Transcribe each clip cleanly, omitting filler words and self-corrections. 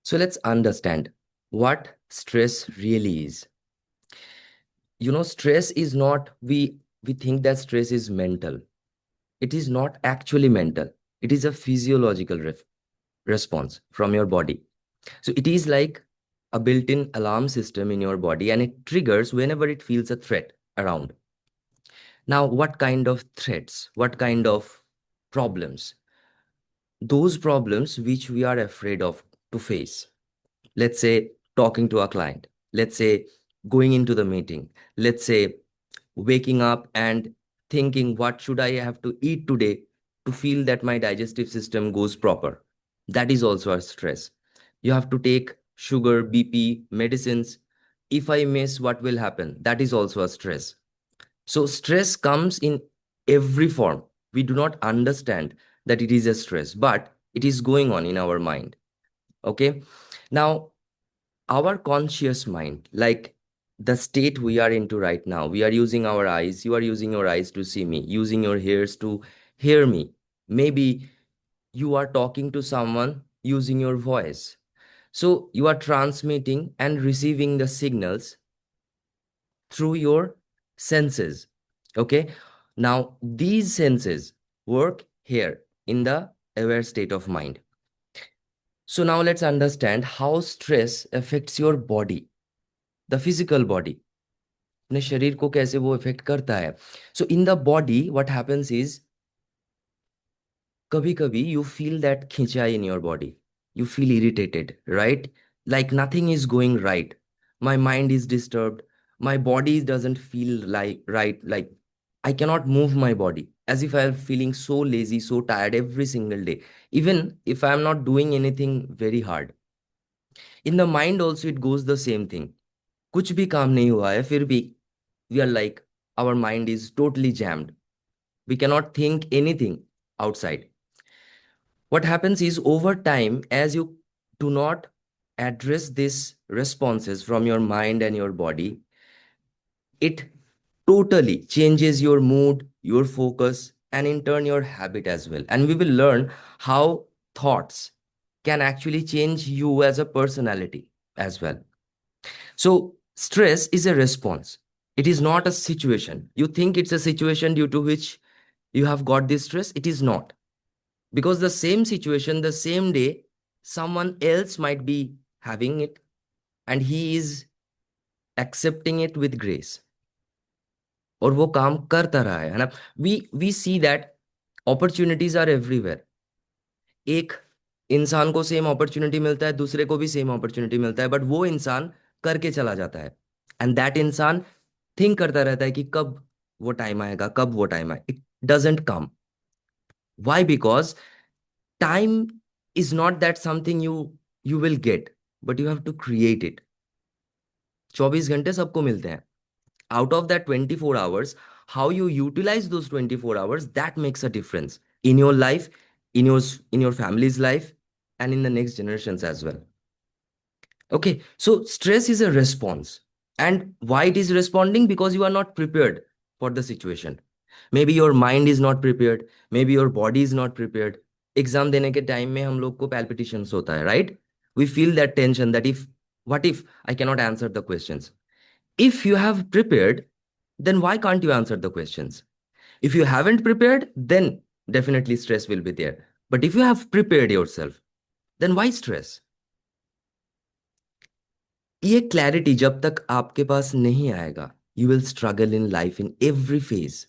So let's understand what stress really is. Stress is not, we think that stress is mental. It is not actually mental. It is a physiological response from your body. So it is like a built-in alarm system in your body, and it triggers whenever it feels a threat around. Now, what kind of threats? What kind of problems? Those problems which we are afraid of to face. Let's say talking to a client. Let's say going into the meeting. Let's say waking up and thinking, what should I have to eat today to feel that my digestive system goes proper? That is also a stress. You have to take sugar, BP, medicines. If I miss, what will happen? That is also a stress. So stress comes in every form. We do not understand that it is a stress, but it is going on in our mind. Okay. Now, our conscious mind, like the state we are into right now, we are using our eyes. You are using your eyes to see me, using your ears to hear me. Maybe you are talking to someone using your voice. So you are transmitting and receiving the signals through your senses. Okay. Now, these senses work here in the aware state of mind. So now let's understand how stress affects your body, the physical body. अपने शरीर को कैसे वो effect करता है. So in the body, what happens is, कभी कभी you feel that खिंचाई in your body. You feel irritated, right? Like nothing is going right. My mind is disturbed. My body doesn't feel like right. Like I cannot move my body. As if I'm feeling so lazy, so tired every single day. Even if I'm not doing anything very hard. In the mind also it goes the same thing. कुछ भी काम नहीं हुआ है फिर भी we are like, our mind is totally jammed. We cannot think anything outside. What happens is, over time, as you do not address these responses from your mind and your body, it totally changes your mood, your focus, and in turn your habit as well. And we will learn how thoughts can actually change you as a personality as well. So stress is a response. It is not a situation. You think it's a situation due to which you have got this stress. It is not. Because the same situation, the same day, someone else might be having it and he is accepting it with grace. और वो काम करता रहा है ना. We see that opportunities are everywhere. एक इंसान को सेम अपॉर्चुनिटी मिलता है, दूसरे को भी सेम अपॉर्चुनिटी मिलता है, बट वो इंसान करके चला जाता है. एंड दैट इंसान थिंक करता रहता है कि कब वो टाइम आएगा, कब वो टाइम आए. It doesn't come. Why? Because time is not that something you will get, but you have to create it. 24 घंटे सबको मिलते हैं. Out of that 24 hours, how you utilize those 24 hours, that makes a difference in your life, in your family's life, and in the next generations as well. Okay, so stress is a response. And why it is responding? Because you are not prepared for the situation. Maybe your mind is not prepared. Maybe your body is not prepared. Exam देने के time में हम लोग को palpitations होता है, right? We feel that tension that what if I cannot answer the questions? If you have prepared, then why can't you answer the questions? If you haven't prepared, then definitely stress will be there. But if you have prepared yourself, then why stress? ये clarity जब तक आपके पास नहीं आएगा, you will struggle in life in every phase,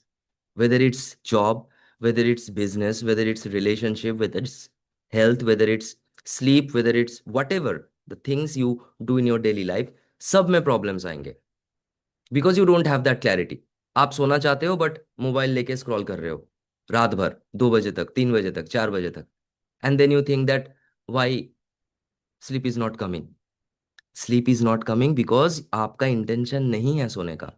whether it's job, whether it's business, whether it's relationship, whether it's health, whether it's sleep, whether it's whatever the things you do in your daily life, सब में problems आएंगे. Because you don't have that clarity. आप सोना चाहते हो but mobile लेके scroll कर रहे हो रात भर, 2 बजे तक, 3 बजे तक, 4 बजे तक. And then you think that why sleep is not coming. Sleep is not coming because आपका इंटेंशन नहीं है सोने का.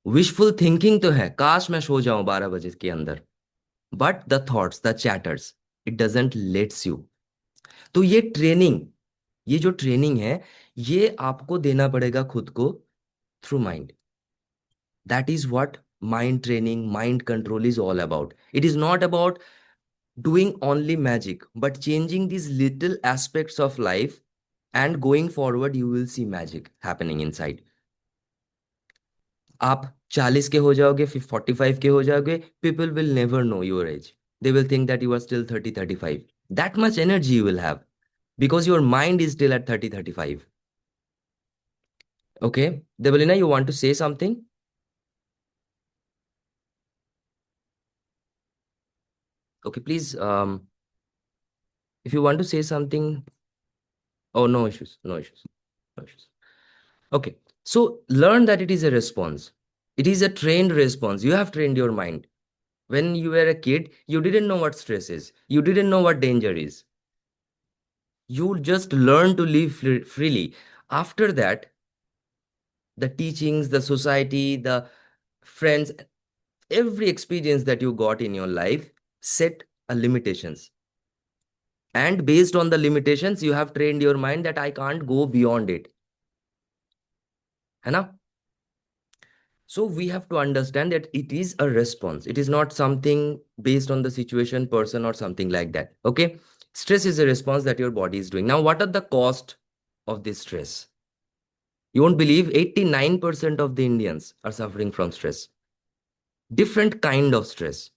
विशफुल थिंकिंग तो है, काश मैं सो जाऊं 12 बजे के अंदर, but the thoughts, the chatters, it doesn't let's you. तो ये जो ट्रेनिंग है, ये आपको देना पड़ेगा खुद को through mind. That is what mind training, mind control is all about. It is not about doing only magic, but changing these little aspects of life, and going forward, you will see magic happening inside. आप 40 के हो जाओगे, फिर 45 के हो जाओगे, people will never know your age. They will think that you are still 30, 35. That much energy you will have because your mind is still at 30, 35. Okay, Devalina, you want to say something? Okay, please, if you want to say something, oh, no issues, no issues, no issues. Okay, so learn that it is a response. It is a trained response. You have trained your mind. When you were a kid, you didn't know what stress is. You didn't know what danger is. You just learn to live freely. After that, the teachings, the society, the friends, every experience that you got in your life set a limitations. And based on the limitations, you have trained your mind that I can't go beyond it. है ना? So we have to understand that it is a response. It is not something based on the situation, person, or something like that. Okay? Stress is a response that your body is doing. Now, what are the cost of this stress? You won't believe 89% of the Indians are suffering from stress. Different kind of stress.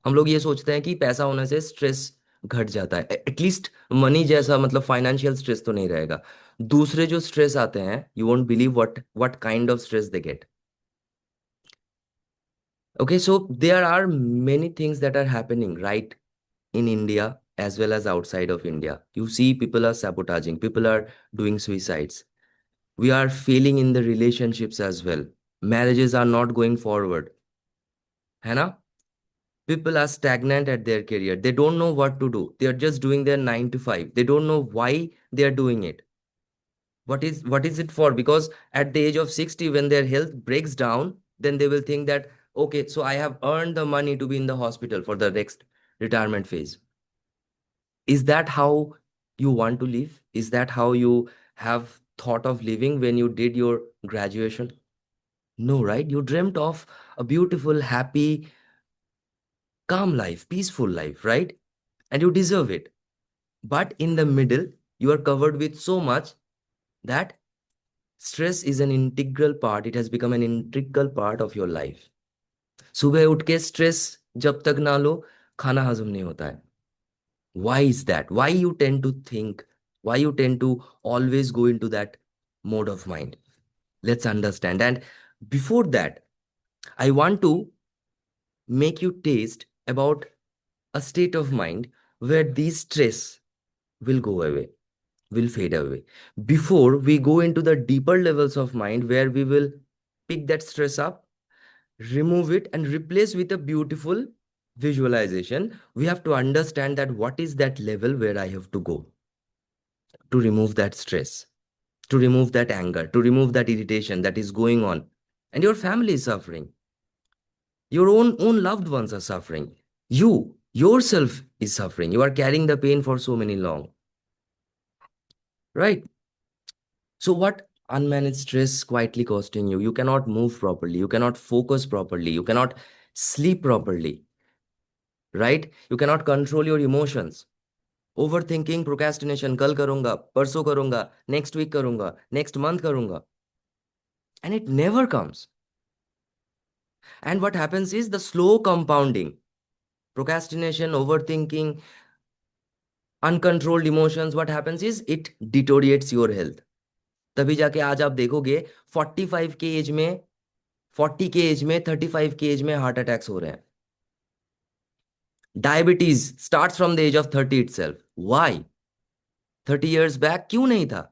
हम लोग ये सोचते हैं कि पैसा होने से stress घट जाता है, एटलीस्ट मनी जैसा, मतलब फाइनेंशियल स्ट्रेस तो नहीं रहेगा. दूसरे जो स्ट्रेस आते हैं, you won't believe what kind of stress they get. Okay, so there are many things that are happening right in India as well as outside of India. You see, people are sabotaging, people are doing suicides. We are failing in the relationships as well. Marriages are not going forward. है ना? People are stagnant at their career. They don't know what to do. They are just doing their 9 to 5. They don't know why they are doing it. What is it for? Because at the age of 60, when their health breaks down, then they will think that, okay, so I have earned the money to be in the hospital for the next retirement phase. Is that how you want to live? Is that how you have thought of living when you did your graduation? No, right? You dreamt of a beautiful, happy, calm life, peaceful life, right? And you deserve it. But in the middle, you are covered with so much that stress is an integral part. It has become an integral part of your life. सुबह उठ के stress जब तक ना लो, खाना हजम नहीं होता है. Why is that? Why you tend to think? Why you tend to always go into that mode of mind? Let's understand. And before that, I want to make you taste about a state of mind where these stress will go away, will fade away. Before we go into the deeper levels of mind where we will pick that stress up, remove it, and replace with a beautiful visualization, we have to understand that what is that level where I have to go to remove that stress, to remove that anger, to remove that irritation that is going on. And your family is suffering. Your own loved ones are suffering. You yourself is suffering. You are carrying the pain for so many long. Right? So what unmanaged stress quietly costing you? You cannot move properly. You cannot focus properly. You cannot sleep properly. Right? You cannot control your emotions. Overthinking, procrastination, कल करूंगा, परसों करूंगा, next week करूंगा, next month करूंगा. And it never comes. And what happens is the slow compounding. Procrastination, overthinking, uncontrolled emotions, what happens is it deteriorates your health. तभी जाके आज आप देखोगे 45 के एज में, 40 के एज में, 35 के एज में हार्ट अटैक्स हो रहे हैं. Diabetes starts from the age of 30 itself. Why? 30 years back क्यों नहीं था?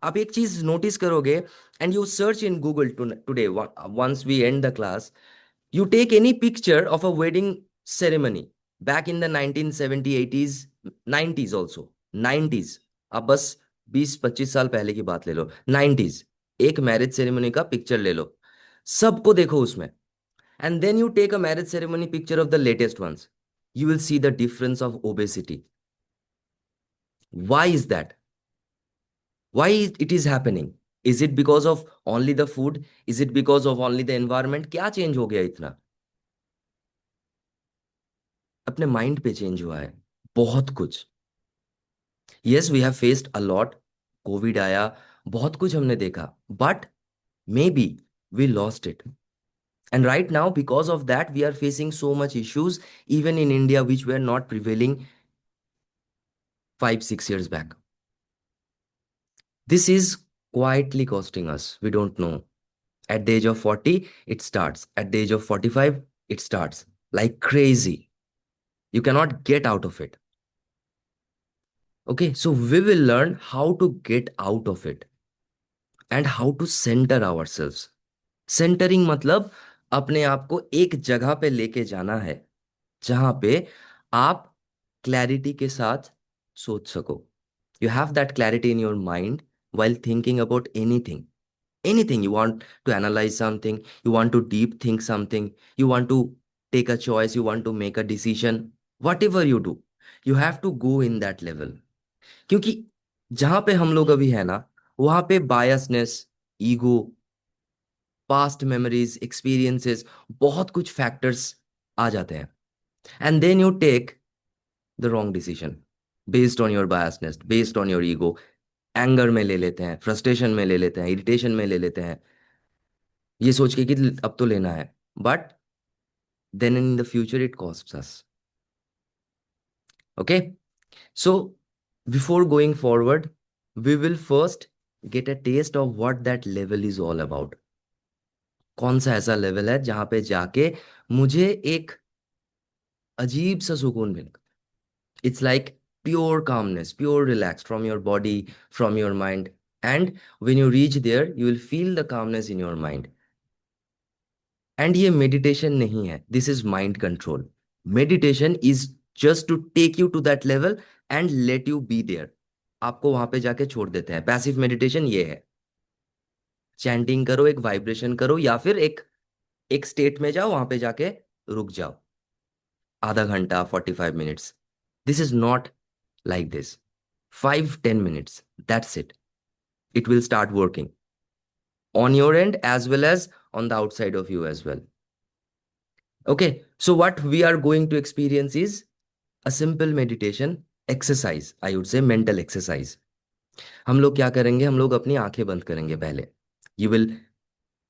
आप एक चीज नोटिस करोगे, and you search in Google today once we end the class. You take any picture of a wedding ceremony back in the 1970, 80s, 90s also. 90s. अब बस 20-25 साल पहले की बात ले लो. 90s. एक मैरिज सेरेमनी का पिक्चर ले लो, सबको देखो उसमें. And then you take a marriage ceremony picture of the latest ones. You will see the difference of obesity. Why is that? Why it is happening? Is it because of only the food? Is it because of only the environment? क्या change हो गया इतना? अपने mind पे change हुआ है, बहुत कुछ। Yes, we have faced a lot. Covid आया, बहुत कुछ हमने देखा, but maybe we lost it. And right now, because of that, we are facing so much issues, even in India, which were not prevailing 5, 6 years back. This is quietly costing us. We don't know. At the age of 40, it starts. At the age of 45, it starts like crazy. You cannot get out of it. Okay, so we will learn how to get out of it and how to center ourselves. Centring मतलब अपने आप को एक जगह पे लेके जाना है, जहां पे आप क्लैरिटी के साथ सोच सको. You have that clarity in your mind while thinking about anything. Anything you want to analyze something, you want to deep think something, you want to take a choice, you want to make a decision, whatever you do, you have to go in that level. क्योंकि जहां पे हम लोग अभी है ना, वहां पे biasness, ego, past memories, experiences, बहुत कुछ फैक्टर्स आ जाते हैं. And then you take the wrong decision based on your biasness, based on your ego. Anger में ले लेते हैं, फ्रस्ट्रेशन में ले लेते हैं, इरिटेशन में ले लेते हैं, ये सोच के कि अब तो लेना है. But then in the future it costs us. Okay, so before going forward, we will first get a taste of what that level is all about. कौन सा ऐसा लेवल है जहां पे जाके मुझे एक अजीब सा सुकून मिलेगा. It's like pure calmness, pure relax from your body, from your mind. And when you reach there, you will feel the calmness in your mind. And ये meditation नहीं है, this is mind control. Meditation is just to take you to that level and let you be there. आपको वहां पे जाके छोड़ देते हैं. पैसिव मेडिटेशन ये है, चैंटिंग करो, एक वाइब्रेशन करो, या फिर एक एक स्टेट में जाओ, वहां पे जाके रुक जाओ आधा घंटा, 45 minutes. This is not like this. 5, 10 minutes, that's it. It will start working on your end as well as on the outside of you as well. Okay, so what we are going to experience is a simple meditation exercise, I would say mental exercise. हम लोग क्या करेंगे, हम लोग अपनी आंखें बंद करेंगे पहले. You will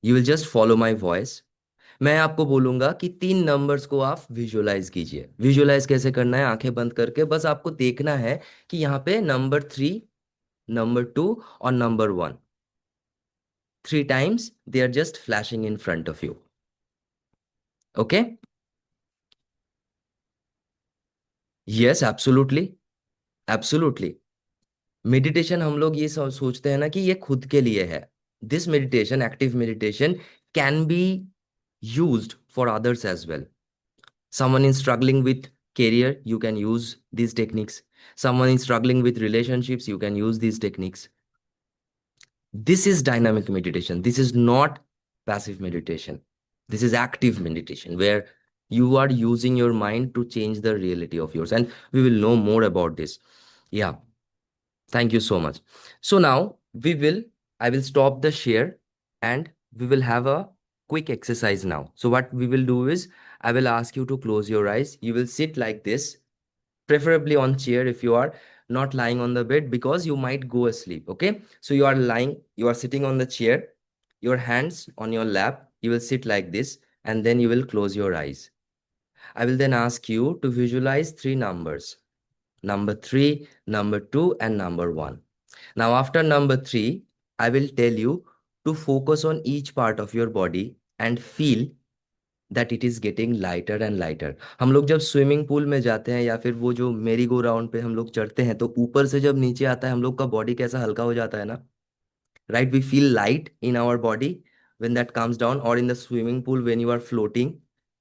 you will just follow my voice. मैं आपको बोलूंगा कि 3 नंबर्स को आप विजुअलाइज कीजिए. विजुअलाइज कैसे करना है, आंखें बंद करके बस आपको देखना है कि यहाँ पे नंबर 3, नंबर 2 और number 1, 3 times they are just flashing in front of you. Okay? Yes, absolutely. Absolutely. Meditation हम लोग ये सोचते हैं ना कि ये खुद के लिए है. This meditation, active meditation, can be used for others as well. Someone is struggling with career, you can use these techniques. Someone is struggling with relationships, you can use these techniques. This is dynamic meditation. This is not passive meditation. This is active meditation where you are using your mind to change the reality of yours. And we will know more about this. Yeah. Thank you so much. So now I will stop the share and we will have a quick exercise now. So what we will do is I will ask you to close your eyes. You will sit like this, preferably on chair if you are not lying on the bed, because you might go asleep. Okay, so you are sitting on the chair, your hands on your lap, you will sit like this, and then you will close your eyes. I will then ask you to visualize 3 numbers: number 3, number 2, and number 1. Now after number 3, I will tell you to focus on each part of your body and feel that it is getting lighter and lighter. हम लोग जब swimming pool में जाते हैं या फिर वो जो मेरी गो राउंड पे हम लोग चढ़ते हैं, तो ऊपर से जब नीचे आता है हम लोग का बॉडी कैसा हल्का हो जाता है ना. Right, we feel light in our body when that comes down, or in the swimming pool when you are floating,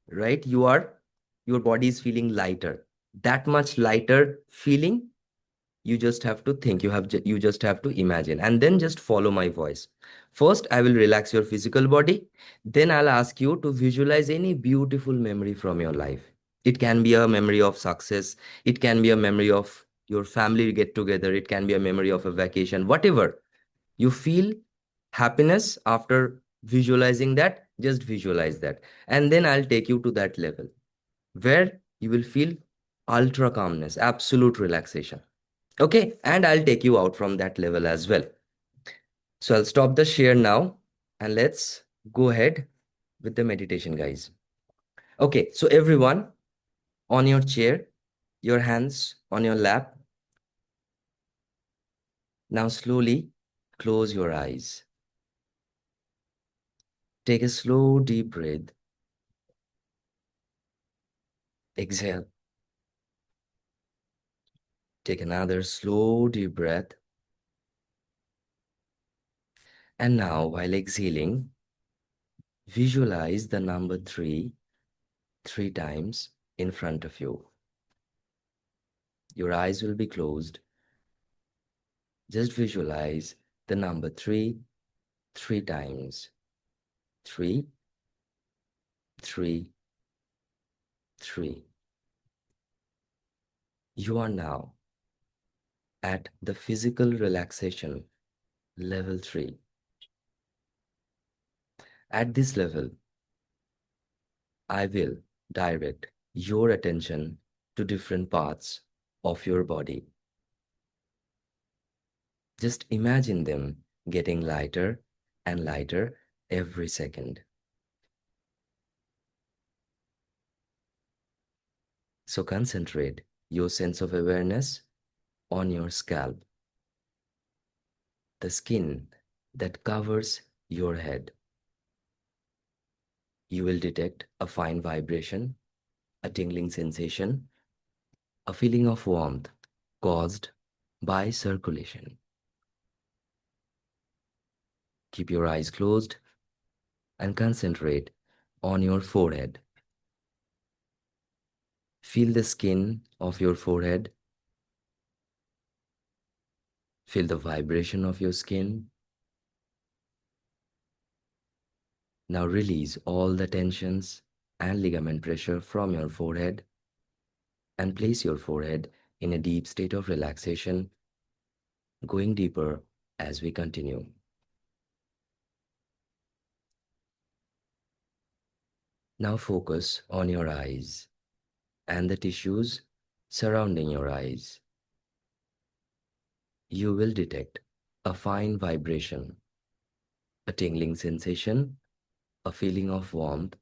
right, your body is feeling lighter. That much lighter feeling, you just have to think, you just have to imagine, and then just follow my voice. First I will relax your physical body, then I'll ask you to visualize any beautiful memory from your life. It can be a memory of success, it can be a memory of your family get together, it can be a memory of a vacation, whatever you feel happiness after visualizing that, just visualize that. And then I'll take you to that level where You will feel ultra calmness, absolute relaxation. Okay, and I'll take you out from that level as well. So I'll stop the share now and let's go ahead with the meditation, guys. Okay, so everyone on your chair, your hands on your lap. Now slowly close your eyes. Take a slow, deep breath. Exhale. Take another slow, deep breath. And now, while exhaling, visualize the number three times in front of you. Your eyes will be closed. Just visualize the number three times. Three, three, three. You are now at the physical relaxation level 3. At this level, I will direct your attention to different parts of your body. Just imagine them getting lighter and lighter every second. So concentrate your sense of awareness on your scalp, the skin that covers your head. You will detect a fine vibration, a tingling sensation, a feeling of warmth caused by circulation. Keep your eyes closed and concentrate on your forehead. Feel the skin of your forehead. Feel the vibration of your skin. Now release all the tensions and ligament pressure from your forehead and place your forehead in a deep state of relaxation, going deeper as we continue. Now focus on your eyes and the tissues surrounding your eyes. You will detect a fine vibration, a tingling sensation, a feeling of warmth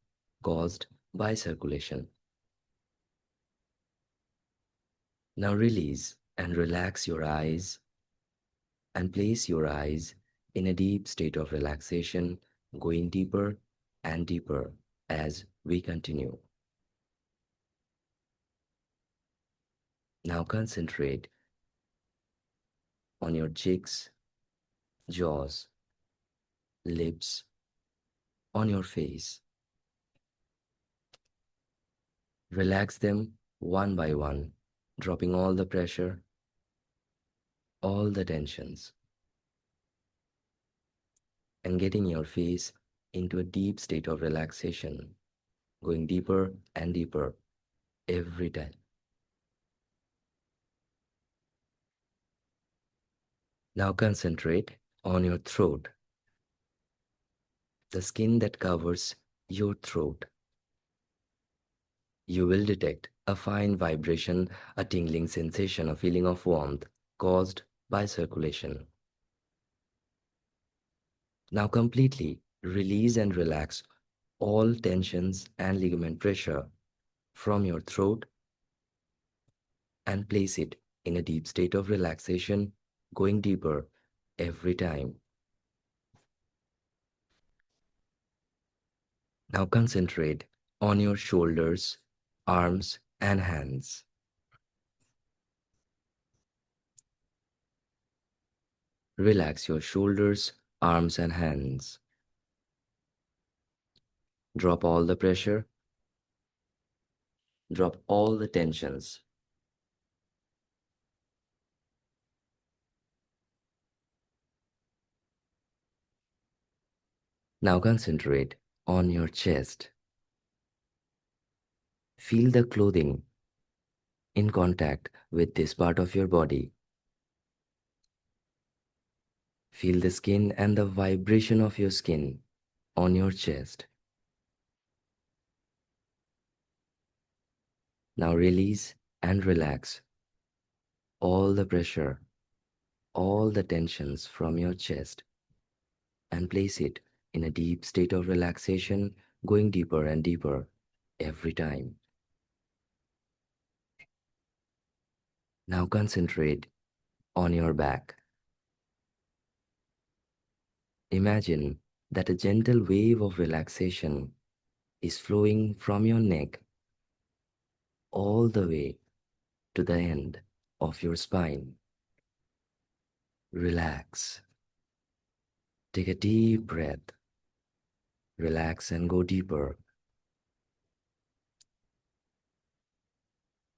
caused by circulation. Now release and relax your eyes and place your eyes in a deep state of relaxation, going deeper and deeper as we continue. Now concentrate on your cheeks, jaws, lips, on your face. Relax them one by one, dropping all the pressure, all the tensions, and getting your face into a deep state of relaxation, going deeper and deeper every time. Now concentrate on your throat, the skin that covers your throat. You will detect a fine vibration, a tingling sensation, a feeling of warmth caused by circulation. Now completely release and relax all tensions and ligament pressure from your throat and place it in a deep state of relaxation, going deeper every time. Now concentrate on your shoulders, arms, and hands. Relax your shoulders, arms, and hands. Drop all the pressure, drop all the tensions. Now concentrate on your chest. Feel the clothing in contact with this part of your body. Feel the skin and the vibration of your skin on your chest. Now release and relax all the pressure, all the tensions from your chest, and place it in a deep state of relaxation, going deeper and deeper every time. Now concentrate on your back. Imagine that a gentle wave of relaxation is flowing from your neck all the way to the end of your spine. Relax. Take a deep breath. Relax and go deeper.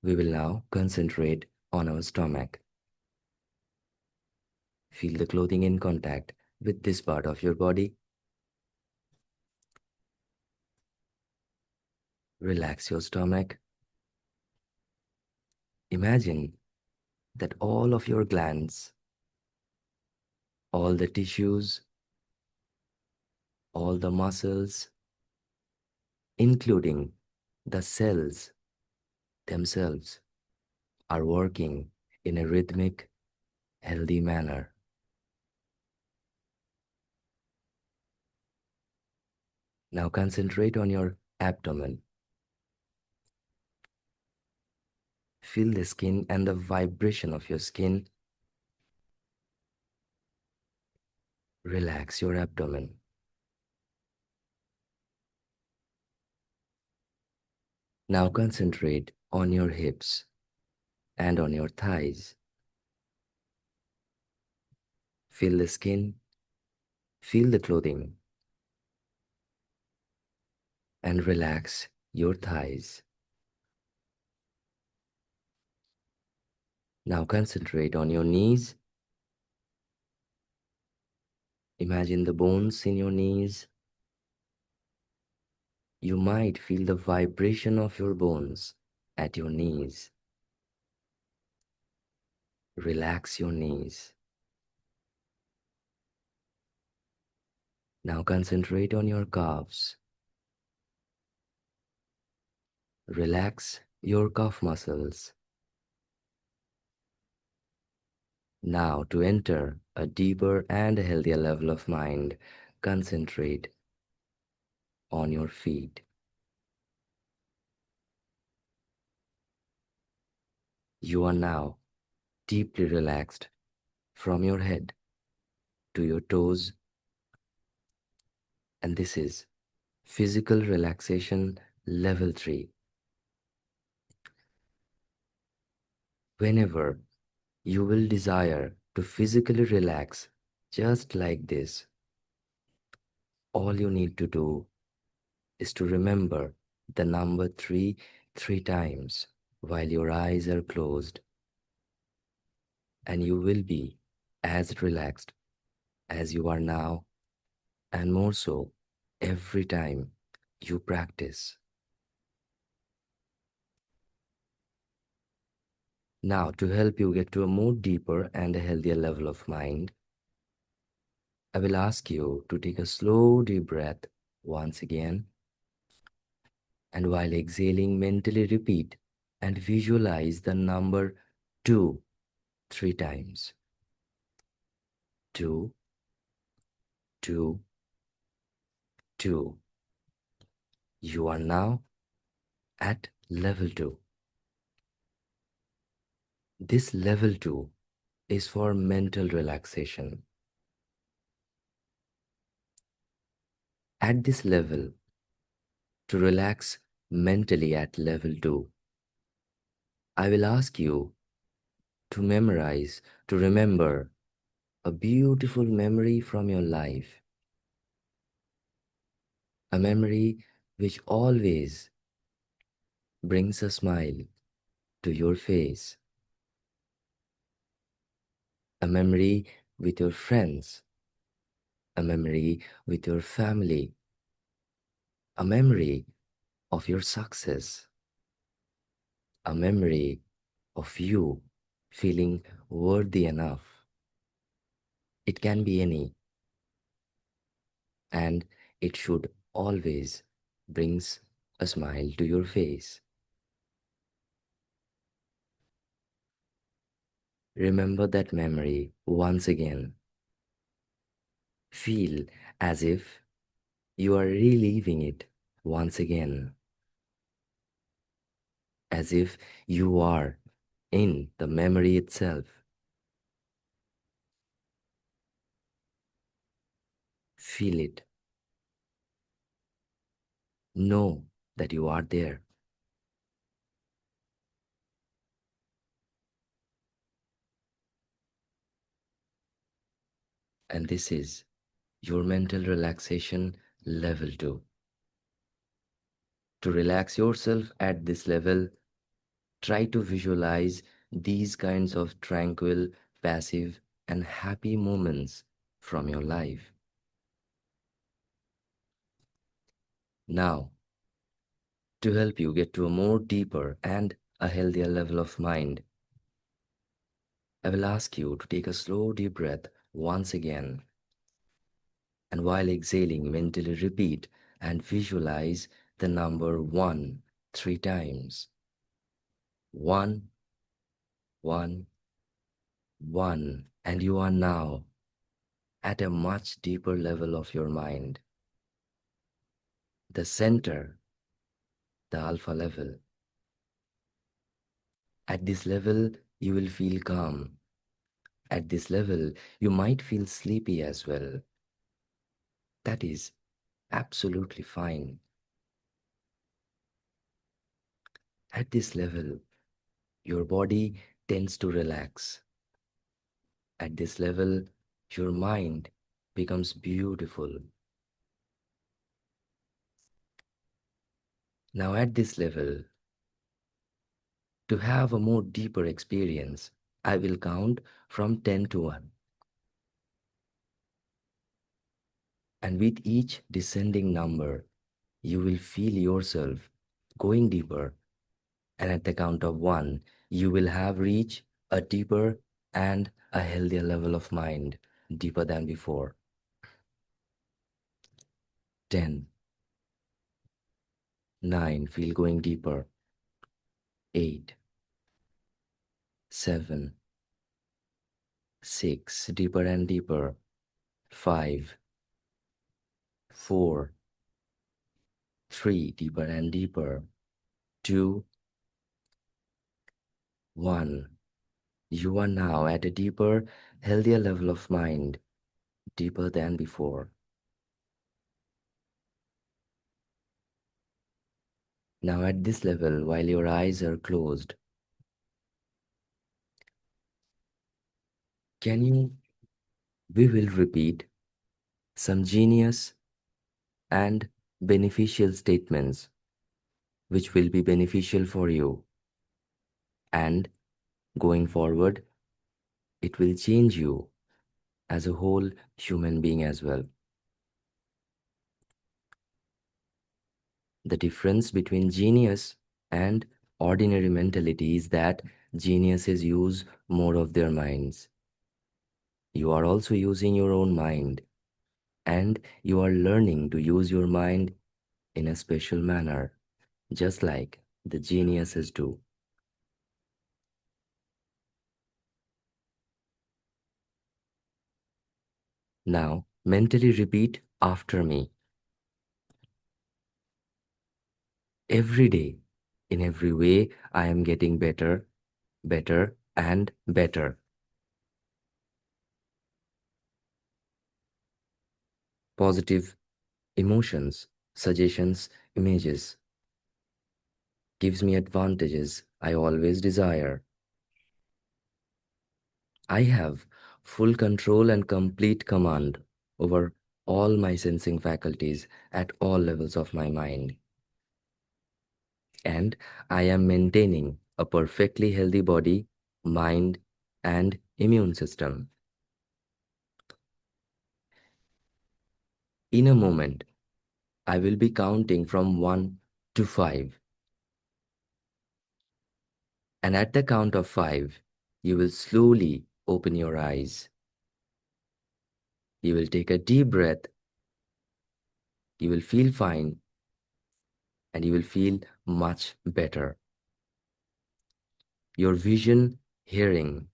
We will now concentrate on our stomach. Feel the clothing in contact with this part of your body. Relax your stomach. Imagine that all of your glands, all the tissues, all the muscles, including the cells themselves, are working in a rhythmic, healthy manner. Now concentrate on your abdomen. Feel the skin and the vibration of your skin. Relax your abdomen. Now concentrate on your hips and on your thighs. Feel the skin, feel the clothing, and relax your thighs. Now concentrate on your knees. Imagine the bones in your knees. You might feel the vibration of your bones at your knees. Relax your knees. Now concentrate on your calves. Relax your calf muscles. Now, to enter a deeper and healthier level of mind, concentrate on your feet. You are now deeply relaxed from your head to your toes, and this is physical relaxation level 3. Whenever you will desire to physically relax just like this, all you need to do is to remember the number 3 3 times while your eyes are closed, and you will be as relaxed as you are now, and more so every time you practice. Now, to help you get to a more deeper and a healthier level of mind, I will ask you to take a slow deep breath once again, and while exhaling, mentally repeat and visualize the number 2 3 times. 2, 2, 2. You are now at level 2. This level 2 is for mental relaxation. At this level, to relax mentally at level 2, I will ask you to memorize, to remember a beautiful memory from your life, a memory which always brings a smile to your face, a memory with your friends, a memory with your family, a memory of your success, a memory of you feeling worthy enough. It can be any, and it should always brings a smile to your face. Remember that memory once again. Feel as if you are reliving it once again, as if you are in the memory itself. Feel it. Know that you are there. And this is your mental relaxation level 2. To relax yourself at this level, try to visualize these kinds of tranquil, passive, and happy moments from your life. Now, to help you get to a more deeper and a healthier level of mind, I will ask you to take a slow, deep breath once again. And while exhaling, mentally repeat and visualize the number 1 3 times. 1, 1, 1. And you are now at a much deeper level of your mind. The center, the alpha level. At this level, you will feel calm. At this level, you might feel sleepy as well. That is absolutely fine. At this level, your body tends to relax. At this level, your mind becomes beautiful. Now, at this level, to have a more deeper experience, I will count from 10 to 1. And with each descending number, you will feel yourself going deeper. And at the count of 1, you will have reached a deeper and a healthier level of mind, deeper than before. 10, 9, feel going deeper. 8, 7, 6, deeper and deeper. 5, 4, 3, deeper and deeper. 2, 1. You are now at a deeper, healthier level of mind, deeper than before. Now, at this level, while your eyes are closed, can you, we will repeat some genius and beneficial statements which will be beneficial for you. And going forward, it will change you as a whole human being as well. The difference between genius and ordinary mentality is that geniuses use more of their minds. You are also using your own mind, and you are learning to use your mind in a special manner, just like the geniuses do. Now, mentally repeat after me. Every day, in every way, I am getting better, better, and better. Positive emotions, suggestions, images gives me advantages I always desire. I have full control and complete command over all my sensing faculties at all levels of my mind. And I am maintaining a perfectly healthy body, mind, and immune system. In a moment, I will be counting from 1 to 5. And at the count of 5, you will slowly open your eyes. You will take a deep breath. You will feel fine and you will feel much better. Your vision, hearing,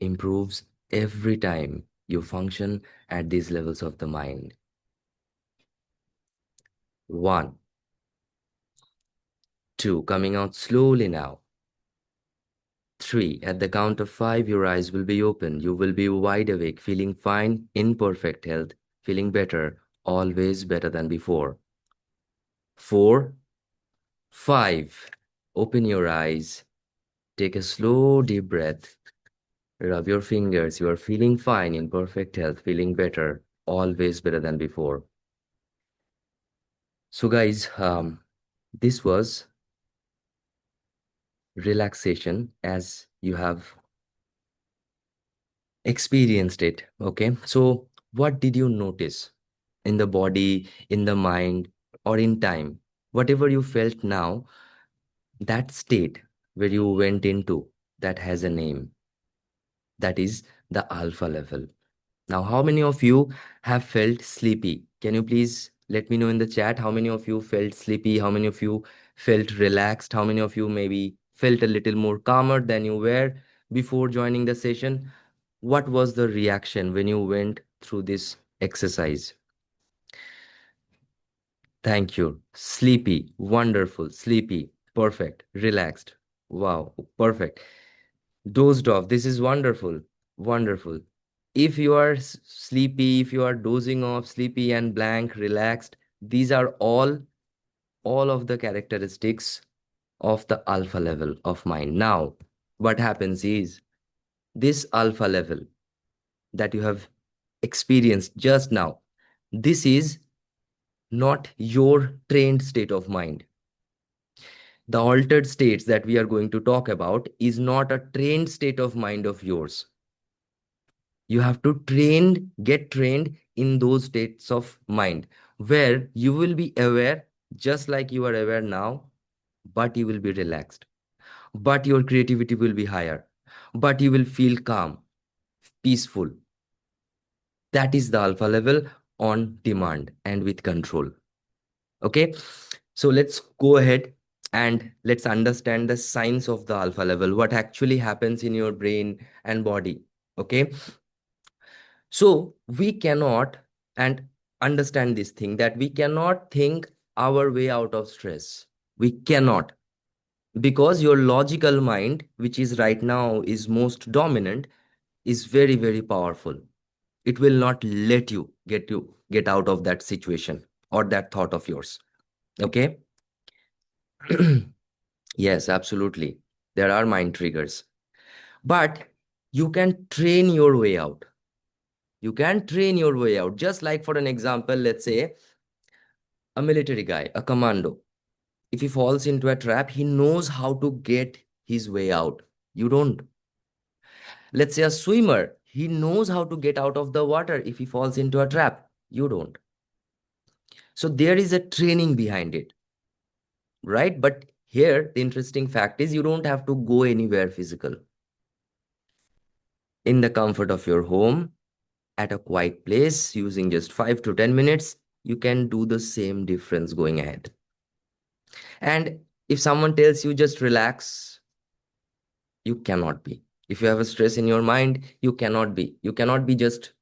improves every time you function at these levels of the mind. One, two, coming out slowly now. Three, at the count of five, your eyes will be open. You will be wide awake, feeling fine, in perfect health, feeling better, always better than before. Four, five, open your eyes, take a slow, deep breath, rub your fingers. You are feeling fine, in perfect health, feeling better, always better than before. So, guys, this was relaxation as you have experienced it. Okay. So, what did you notice in the body, in the mind, or in time? Whatever you felt now, that state where you went into, that has a name. That is the alpha level. Now, how many of you have felt sleepy? Can you please let me know in the chat how many of you felt sleepy? How many of you felt relaxed? How many of you maybe felt a little more calmer than you were before joining the session? What was the reaction when you went through this exercise? Thank you. Sleepy, wonderful, sleepy, perfect, relaxed. Wow, perfect. Dozed off. This is wonderful, wonderful. If you are sleepy, if you are dozing off, sleepy and blank, relaxed, these are all of the characteristics of the alpha level of mind. Now, what happens is this alpha level that you have experienced just now, this is not your trained state of mind. The altered states that we are going to talk about is not a trained state of mind of yours. You have to get trained in those states of mind where you will be aware just like you are aware now, but you will be relaxed, but your creativity will be higher, but you will feel calm, peaceful. That is the alpha level on demand and with control. Okay, so let's go ahead and let's understand the science of the alpha level, what actually happens in your brain and body. Okay, so we cannot and understand this thing that we cannot think our way out of stress. We cannot, because your logical mind, which is right now is most dominant, is very, very powerful. It will not let you get out of that situation or that thought of yours. Okay. Yes, absolutely. There are mind triggers, but you can train your way out. You can train your way out. Just like, for an example, let's say a military guy, a commando. If he falls into a trap, he knows how to get his way out. You don't. Let's say a swimmer, he knows how to get out of the water if he falls into a trap. You don't. So there is a training behind it, right? But here, the interesting fact is you don't have to go anywhere physical. In the comfort of your home, at a quiet place, using just 5 to 10 minutes, you can do the same difference going ahead. And if someone tells you just relax, you cannot be. If you have a stress in your mind, you cannot be just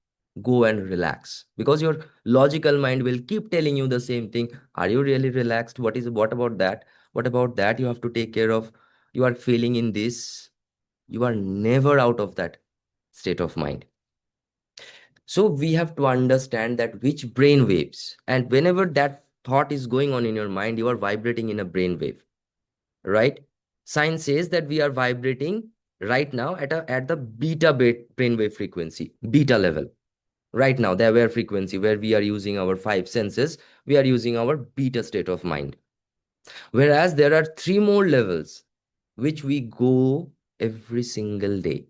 go and relax, because your logical mind will keep telling you the same thing. Are you really relaxed? What about that? What about that? You have to take care of. You are failing in this. You are never out of that state of mind. So we have to understand that which brain waves, and whenever that thought is going on in your mind, you are vibrating in a brain wave, right? Science says that we are vibrating right now at the beta brainwave frequency, beta level. Right now, the aware frequency where we are using our five senses, we are using our beta state of mind. Whereas there are three more levels which we go every single day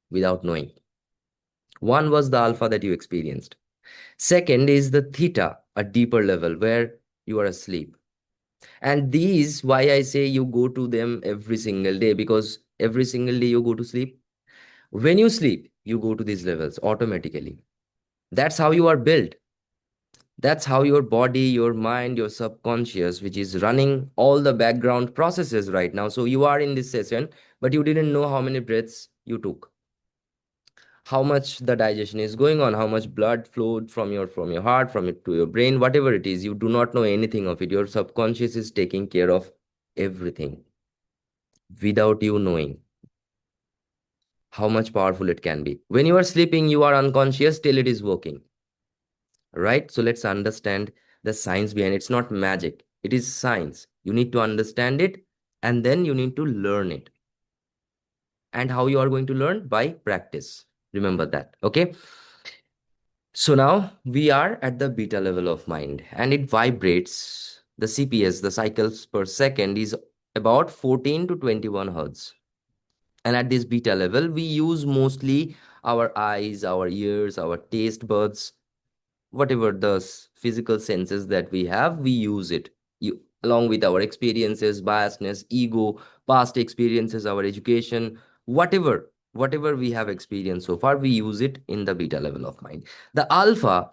without knowing. One was the alpha that you experienced. Second is the theta, a deeper level where you are asleep. And these, why I say you go to them every single day, because every single day you go to sleep. When you sleep, you go to these levels automatically. That's how you are built. That's how your body, your mind, your subconscious, which is running all the background processes right now. So you are in this session, but you didn't know how many breaths you took, how much the digestion is going on, how much blood flowed from your heart, from it to your brain, whatever it is, you do not know anything of it. Your subconscious is taking care of everything without you knowing how much powerful it can be. When you are sleeping, you are unconscious till it is working, right? So let's understand the science behind it. It's not magic, it is science. You need to understand it, and then you need to learn it. And how you are going to learn? By practice. Remember that, okay? So now we are at the beta level of mind, and it vibrates. The CPS, the cycles per second, is about 14 to 21 hertz. And at this beta level, we use mostly our eyes, our ears, our taste buds, whatever the physical senses that we have, we use it. You, along with our experiences, biasness, ego, past experiences, our education, whatever we have experienced so far, we use it in the beta level of mind. The alpha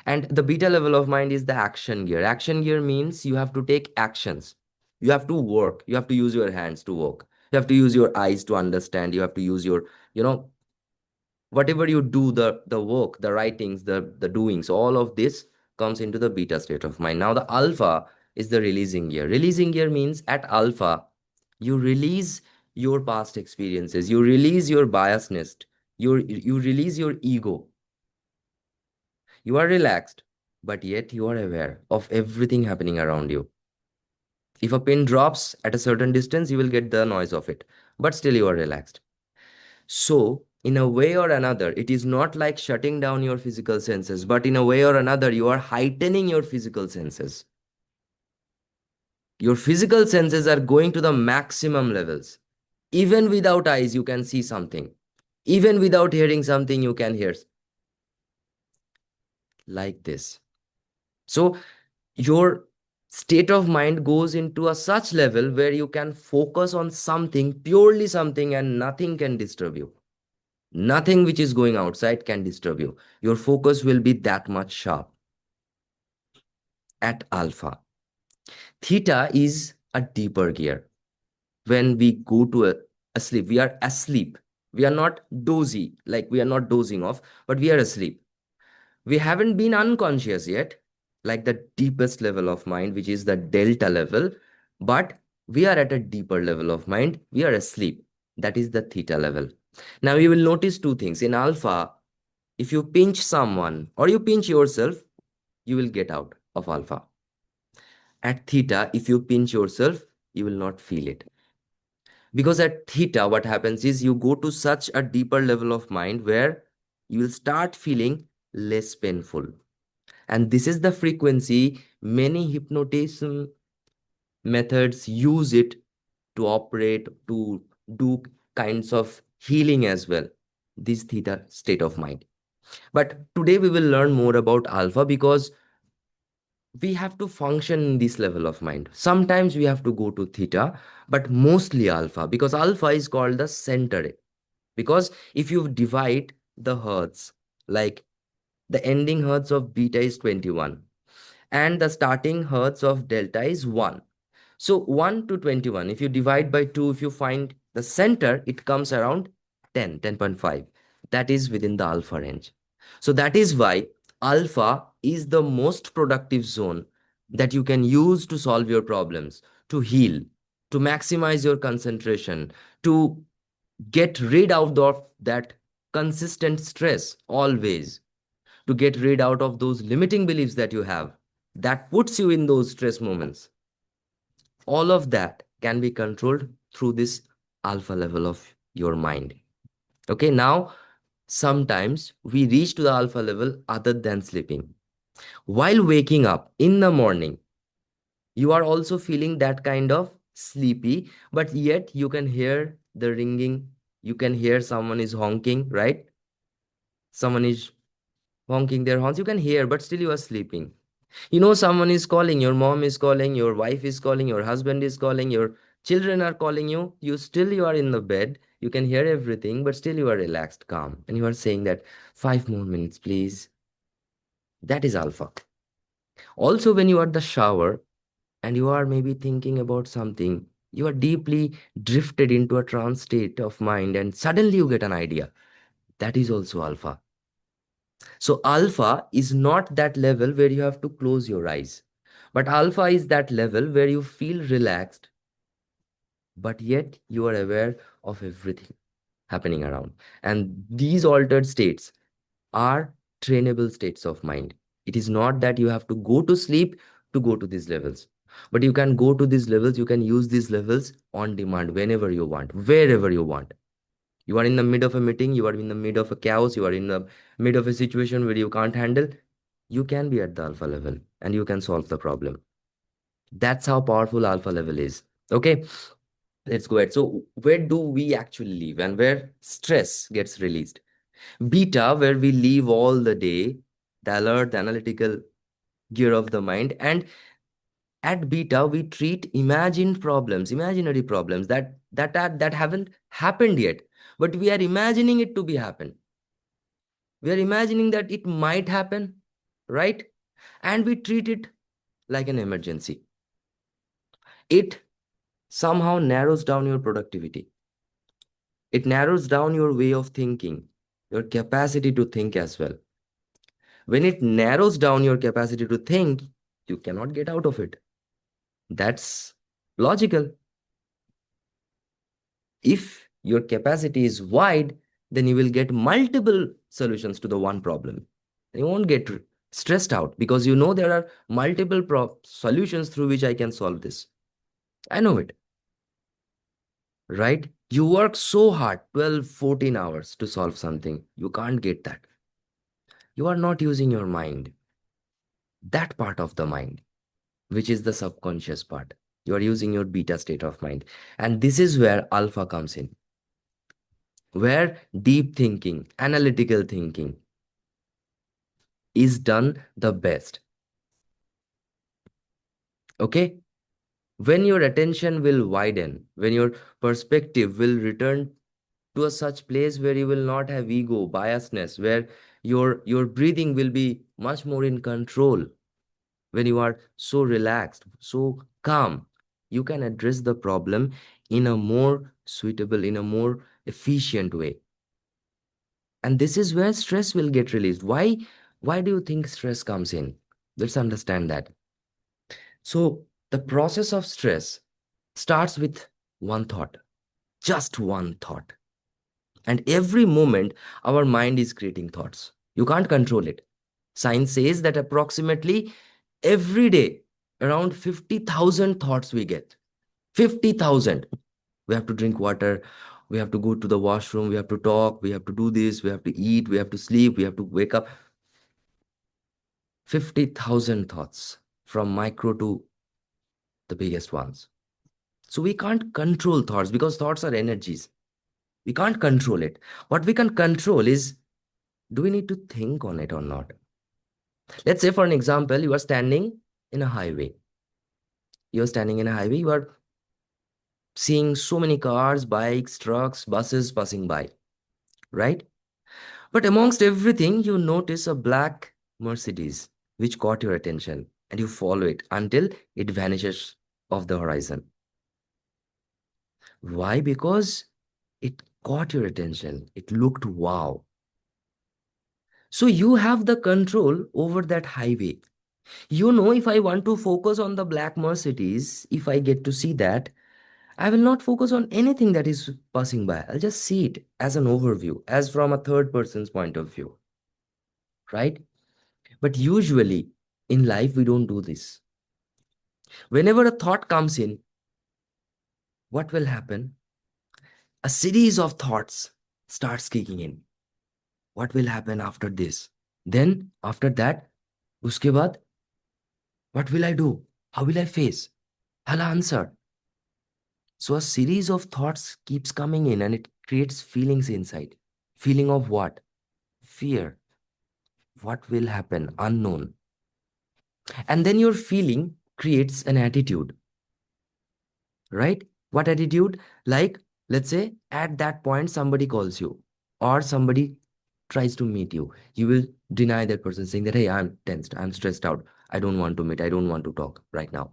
and the beta level of mind is the action gear. Action gear means you have to take actions. You have to work. You have to use your hands to work. You have to use your eyes to understand. You have to use your, you know, whatever you do, the work, the writings, the doings, all of this comes into the beta state of mind. Now the alpha is the releasing gear. Releasing gear means at alpha, you release your past experiences, you release your biasness, you release your ego. You are relaxed, but yet you are aware of everything happening around you. If a pin drops at a certain distance, you will get the noise of it, but still you are relaxed. So, in a way or another, it is not like shutting down your physical senses, but in a way or another, you are heightening your physical senses. Your physical senses are going to the maximum levels. Even without eyes, you can see something. Even without hearing something, you can hear, like this. So, your state of mind goes into a such level where you can focus on something, purely something, and nothing can disturb you. Nothing which is going outside can disturb you. Your focus will be that much sharp at alpha. Theta is a deeper gear. When we go to asleep, we are asleep. We are not dozy, like we are not dozing off, but we are asleep. We haven't been unconscious yet, like the deepest level of mind, which is the delta level, but we are at a deeper level of mind. We are asleep. That is the theta level. Now you will notice two things. In alpha, if you pinch someone or you pinch yourself, you will get out of alpha. At theta, if you pinch yourself, you will not feel it. Because at theta, what happens is you go to such a deeper level of mind where you will start feeling less painful. And this is the frequency many hypnotism methods use it to operate, to do kinds of healing as well. This theta state of mind. But today we will learn more about alpha because we have to function in this level of mind. Sometimes we have to go to theta, but mostly alpha, because alpha is called the center. Because if you divide the hertz, like the ending hertz of beta is 21 and the starting hertz of delta is 1. So 1 to 21, if you divide by 2, if you find the center, it comes around 10, 10.5. That is within the alpha range. So that is why alpha is the most productive zone that you can use to solve your problems, to heal, to maximize your concentration, to get rid out of that consistent stress always, to get rid out of those limiting beliefs that you have that puts you in those stress moments. All of that can be controlled through this alpha level of your mind. Okay, now sometimes we reach to the alpha level other than sleeping. While waking up in the morning, you are also feeling that kind of sleepy, but yet you can hear the ringing, you can hear someone is honking, right? Someone is honking their horns, you can hear, but still you are sleeping. You know, someone is calling, your mom is calling, your wife is calling, your husband is calling, your children are calling you. You are in the bed. You can hear everything, but still you are relaxed, calm. And you are saying that 5 more minutes, please. That is alpha. Also, when you are at the shower and you are maybe thinking about something, You are deeply drifted into a trance state of mind, and suddenly you get an idea. That is also alpha. So, alpha is not that level where you have to close your eyes, but alpha is that level where you feel relaxed, but yet you are aware of everything happening around. And these altered states are trainable states of mind. It is not that you have to go to sleep to go to these levels, but you can go to these levels, you can use these levels on demand whenever you want, wherever you want. You are in the mid of a meeting, you are in the mid of a chaos, you are in the mid of a situation where you can't handle. You can be at the alpha level and you can solve the problem. That's how powerful alpha level is. Okay, let's go ahead. So, where do we actually live and where stress gets released? Beta, where we live all the day, the alert, the analytical gear of the mind. And at beta, we treat imagined problems, imaginary problems that haven't happened yet, but we are imagining it to be happen. We are imagining that it might happen, right? And we treat it like an emergency. It somehow narrows down your productivity. It narrows down your way of thinking, your capacity to think as well. When it narrows down your capacity to think, you cannot get out of it. That's logical. If your capacity is wide, then you will get multiple solutions to the one problem. You won't get stressed out because you know there are multiple solutions through which I can solve this. I know it, right? You work so hard, 12, 14 hours to solve something. You can't get that. You are not using your mind, that part of the mind, which is the subconscious part. You are using your beta state of mind. And this is where alpha comes in, where deep thinking, analytical thinking is done the best. Okay? When your attention will widen, when your perspective will return to a such place where you will not have ego, biasness, where your breathing will be much more in control, when you are so relaxed, so calm, you can address the problem in a more suitable, in a more efficient way. And this is where stress will get released. Why do you think stress comes in? Let's understand that. So the process of stress starts with one thought, just one thought. And every moment, our mind is creating thoughts. You can't control it. Science says that approximately every day, around 50,000 thoughts we get. 50,000. We have to drink water. We have to go to the washroom. We have to talk. We have to do this. We have to eat. We have to sleep. We have to wake up. 50,000 thoughts from micro to the biggest ones. So we can't control thoughts because thoughts are energies. We can't control it. What we can control is, do we need to think on it or not? Let's say, for an example, you are standing in a highway. You're standing in a highway. You are seeing so many cars, bikes, trucks, buses passing by, right? But amongst everything, you notice a black Mercedes which caught your attention and you follow it until it vanishes off the horizon. Why? Because it caught your attention. It looked wow. So you have the control over that highway. You know, if I want to focus on the black Mercedes, if I get to see that, I will not focus on anything that is passing by. I'll just see it as an overview, as from a third person's point of view, right? But usually in life, we don't do this. Whenever a thought comes in, what will happen? A series of thoughts starts kicking in. What will happen after this? Then, after that, uske baad, what will I do? How will I face? I'll answer. So a series of thoughts keeps coming in and it creates feelings inside. Feeling of what? Fear. What will happen? Unknown. And then your feeling creates an attitude, right? What attitude? Like, let's say at that point, somebody calls you or somebody tries to meet you. You will deny that person saying that, hey, I'm tensed, I'm stressed out. I don't want to meet, I don't want to talk right now,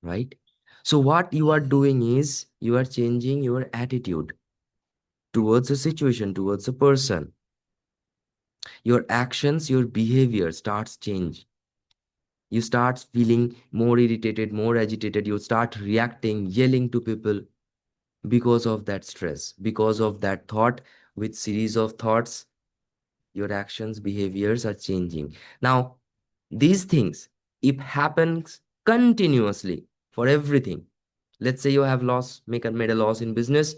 right? So what you are doing is you are changing your attitude towards a situation, towards a person. Your actions, your behavior starts change. You start feeling more irritated, more agitated. You start reacting, yelling to people because of that stress, because of that thought. With series of thoughts, your actions, behaviors are changing. Now, these things, if happens continuously for everything, let's say you have lost, made a loss in business,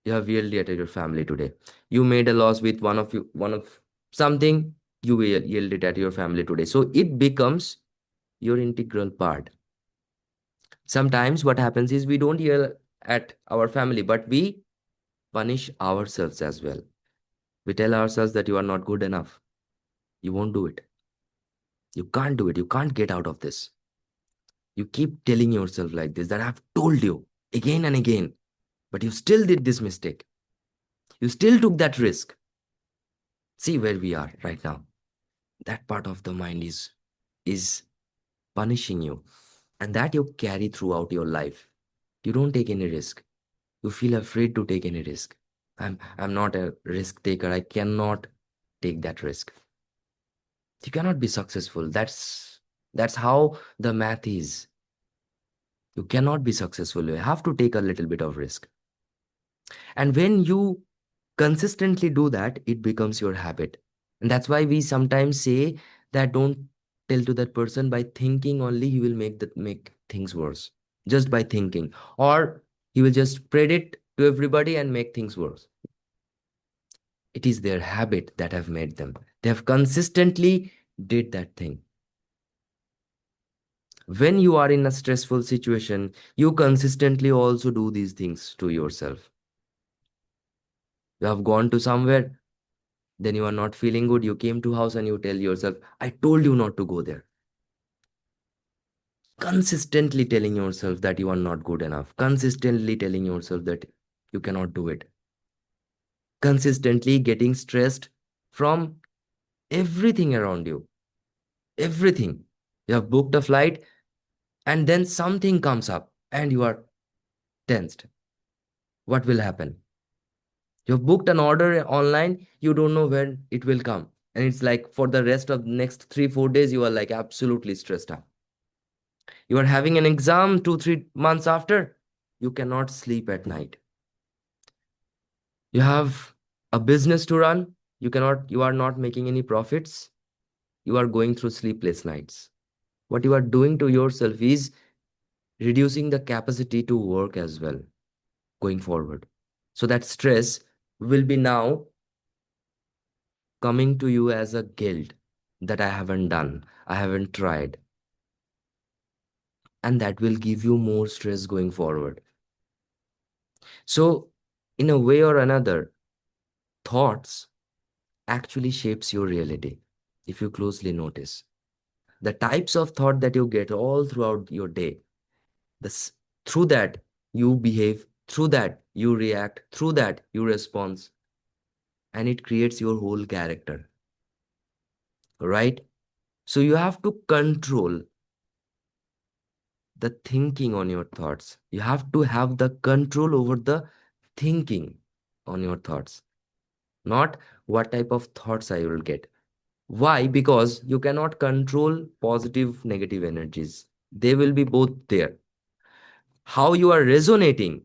you have yelled it at your family today. You made a loss with one of something, you yelled it at your family today. So it becomes your integral part. Sometimes what happens is we don't yell at our family, but we punish ourselves as well. We tell ourselves that you are not good enough. You won't do it. You can't do it. You can't get out of this. You keep telling yourself like this that I've told you again and again, but you still did this mistake. You still took that risk. See where we are right now. That part of the mind is punishing you, and that you carry throughout your life. You don't take any risk. You feel afraid to take any risk. I'm not a risk taker. I cannot take that risk. You cannot be successful. That's how the math is. You cannot be successful. You have to take a little bit of risk. And when you consistently do that, it becomes your habit. And that's why we sometimes say that don't tell to that person. By thinking only he will make things worse, just by thinking, or he will just spread it to everybody and make things worse. It is their habit that have made them. They have consistently did that thing. When you are in a stressful situation, you consistently also do these things to yourself. You have gone to somewhere, then you are not feeling good, you came to house and you tell yourself, I told you not to go there. Consistently telling yourself that you are not good enough, consistently telling yourself that you cannot do it, consistently getting stressed from everything around you, everything. You have booked a flight and then something comes up and you are tensed. What will happen? You've booked an order online, you don't know when it will come. And it's like for the rest of the next 3 4 days, you are like absolutely stressed out. You are having an exam 2 3 months after, you cannot sleep at night. You have a business to run, you are not making any profits, you are going through sleepless nights. What you are doing to yourself is reducing the capacity to work as well going forward. So that stress will be now coming to you as a guilt that I haven't done, I haven't tried, and that will give you more stress going forward. So, in a way or another, thoughts actually shapes your reality. If you closely notice the types of thought that you get all throughout your day, this through that you behave, through that you react, through that you respond, and it creates your whole character, right? So you have to control the thinking on your thoughts. You have to have the control over the thinking on your thoughts, not what type of thoughts I will get. Why? Because you cannot control positive, negative energies. They will be both there. How you are resonating,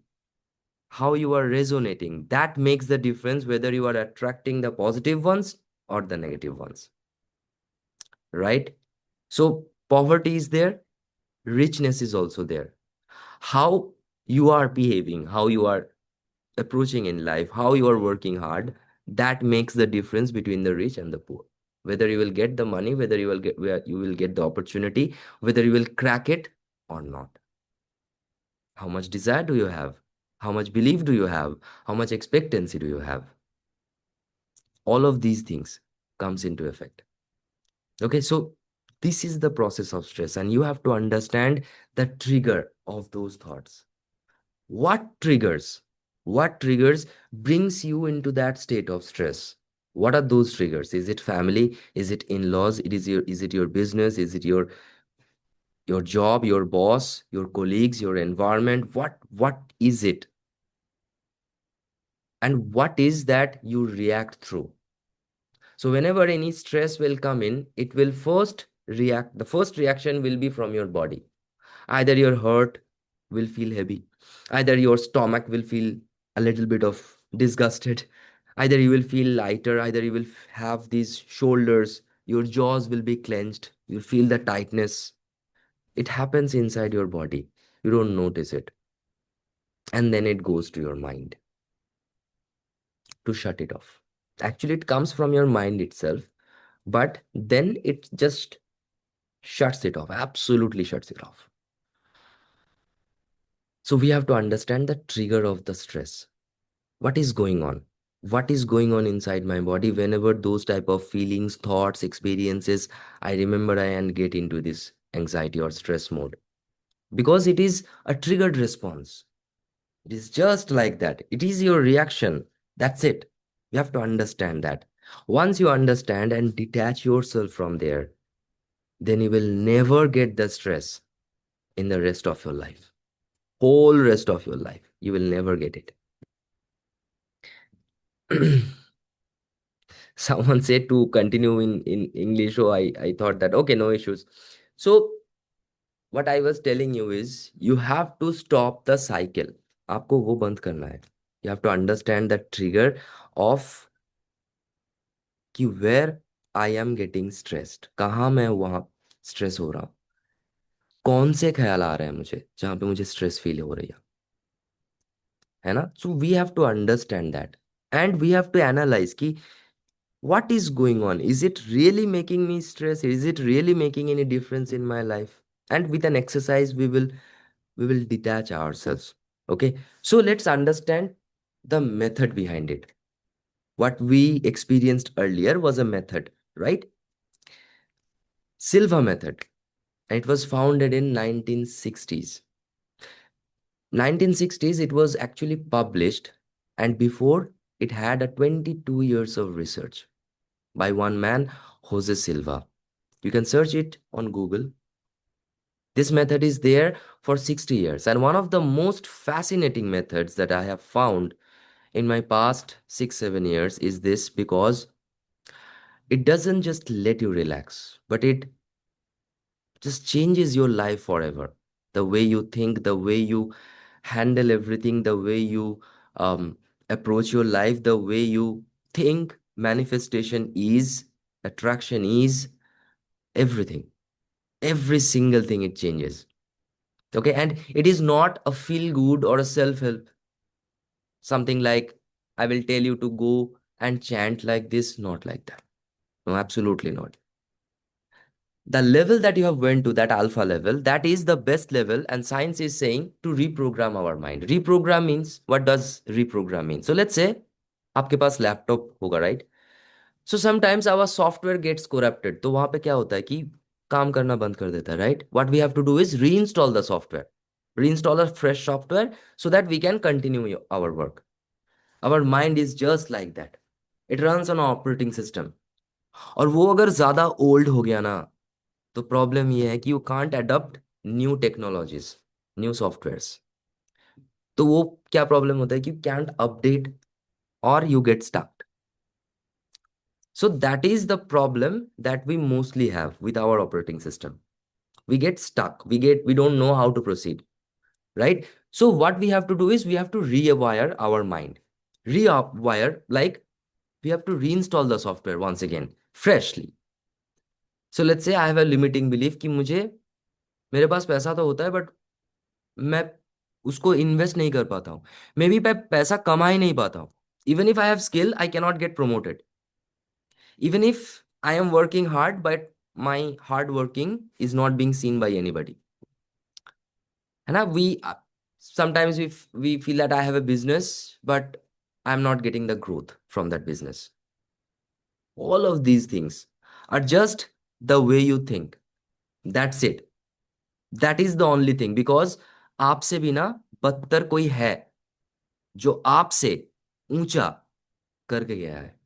that makes the difference whether you are attracting the positive ones or the negative ones, right? So poverty is there, richness is also there. How you are behaving, how you are approaching in life, how you are working hard, that makes the difference between the rich and the poor. Whether you will get the money, whether you will get where you will get the opportunity, whether you will crack it or not. How much desire do you have? How much belief do you have? How much expectancy do you have? All of these things comes into effect. Okay, so this is the process of stress, and you have to understand the trigger of those thoughts. What triggers what triggers brings you into that state of stress? What are those triggers? Is it family? Is it in-laws? Is it your business? Is it Your job, your boss, your colleagues, your environment, what is it? And what is that you react through? So whenever any stress will come in, it will first react. The first reaction will be from your body. Either your heart will feel heavy, either your stomach will feel a little bit of disgusted, either you will feel lighter, either you will have these shoulders, your jaws will be clenched, you feel the tightness. It happens inside your body. You don't notice it. And then it goes to your mind to shut it off. Actually, it comes from your mind itself, but then it just shuts it off, absolutely shuts it off. So we have to understand the trigger of the stress. What is going on? What is going on inside my body whenever those type of feelings, thoughts, experiences, I remember I and get into this anxiety or stress mode? Because it is a triggered response. It is just like that. It is your reaction. That's it. You have to understand that. Once you understand and detach yourself from there, then you will never get the stress in the rest of your life. Whole rest of your life. You will never get it. Someone said to continue in English, so I thought that okay, no issues. So what I was telling you is you have to stop the cycle. आपको वो बंद करना है. You have to understand the trigger of कि where I am getting stressed, कहाँ मैं वहाँ stress हो रहा हूँ, कौन से ख्याल आ रहे हैं मुझे जहाँ पे मुझे स्ट्रेस फील हो रही है ना. So we have to understand that and we have to analyze कि what is going on. Is it really making me stress? Is it really making any difference in my life? And with an exercise we will detach ourselves. Okay, so let's understand the method behind it. What we experienced earlier was a method, right? Silva method. It was founded in 1960s. 1960s it was actually published, and before it had a 22 years of research by one man, Jose Silva. You can search it on Google. This method is there for 60 years. And one of the most fascinating methods that I have found in my past 6, 7 years is this, because it doesn't just let you relax, but it just changes your life forever. The way you think, the way you handle everything, the way you approach your life, the way you think, manifestation is, attraction is, everything. Every single thing it changes. Okay, and it is not a feel good or a self help, something like I will tell you to go and chant like this, not like that. No, absolutely not. The level that you have went to, that alpha level, that is the best level, and science is saying to reprogram our mind. Reprogram means, what does reprogram mean? So let's say आपके पास laptop होगा, right? So sometimes our software gets corrupted. तो वहां पे क्या होता है कि काम करना बंद कर देता है, right? What we have to do is reinstall the software, reinstall a fresh software so that we can continue our work. Our mind is just like that. It runs on an operating system. और वो अगर ज्यादा old हो गया ना, तो problem ये है कि you can't adopt new technologies, new softwares. तो वो क्या प्रॉब्लम होता है कि यू कैंट अपडेट और you get stuck. So that is the problem that we mostly have with our operating system. We get stuck. We don't know how to proceed, right? So what we have to do is we have to rewire our mind. Rewire, like we have to reinstall the software once again, freshly. So let's say I have a limiting belief कि मुझे, मेरे पास पैसा तो होता है but मैं उसको invest नहीं कर पाता हूँ. मे बी मैं पैसा कमा ही नहीं पाता हूँ. Even if I have skill I cannot get promoted. Even if I am working hard, but my hard working is not being seen by anybody. And we sometimes we feel that I have a business, but I'm not getting the growth from that business. All of these things are just the way you think. That's it. That is the only thing. Because आपसे भी ना बदतर कोई है जो आपसे ऊंचा करके गया है,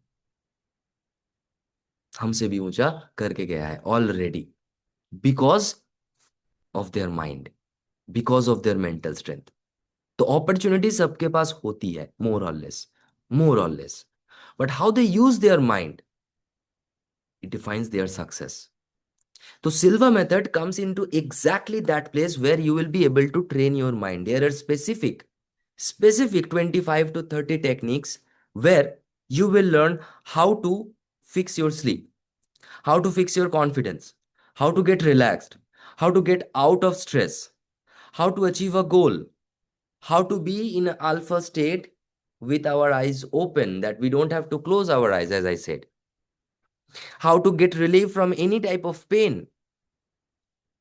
हमसे भी ऊंचा करके गया है already. Because of their mind, because of their mental strength. तो अपॉर्चुनिटी सबके पास होती है, मोर और less, but how they use their mind, it defines their success. So Silva method comes into exactly that place where you will be able to train your mind. There are specific 25 to 30 techniques where you will learn how to fix your sleep, how to fix your confidence, how to get relaxed, how to get out of stress, how to achieve a goal, how to be in an alpha state with our eyes open, that we don't have to close our eyes, as I said, how to get relief from any type of pain,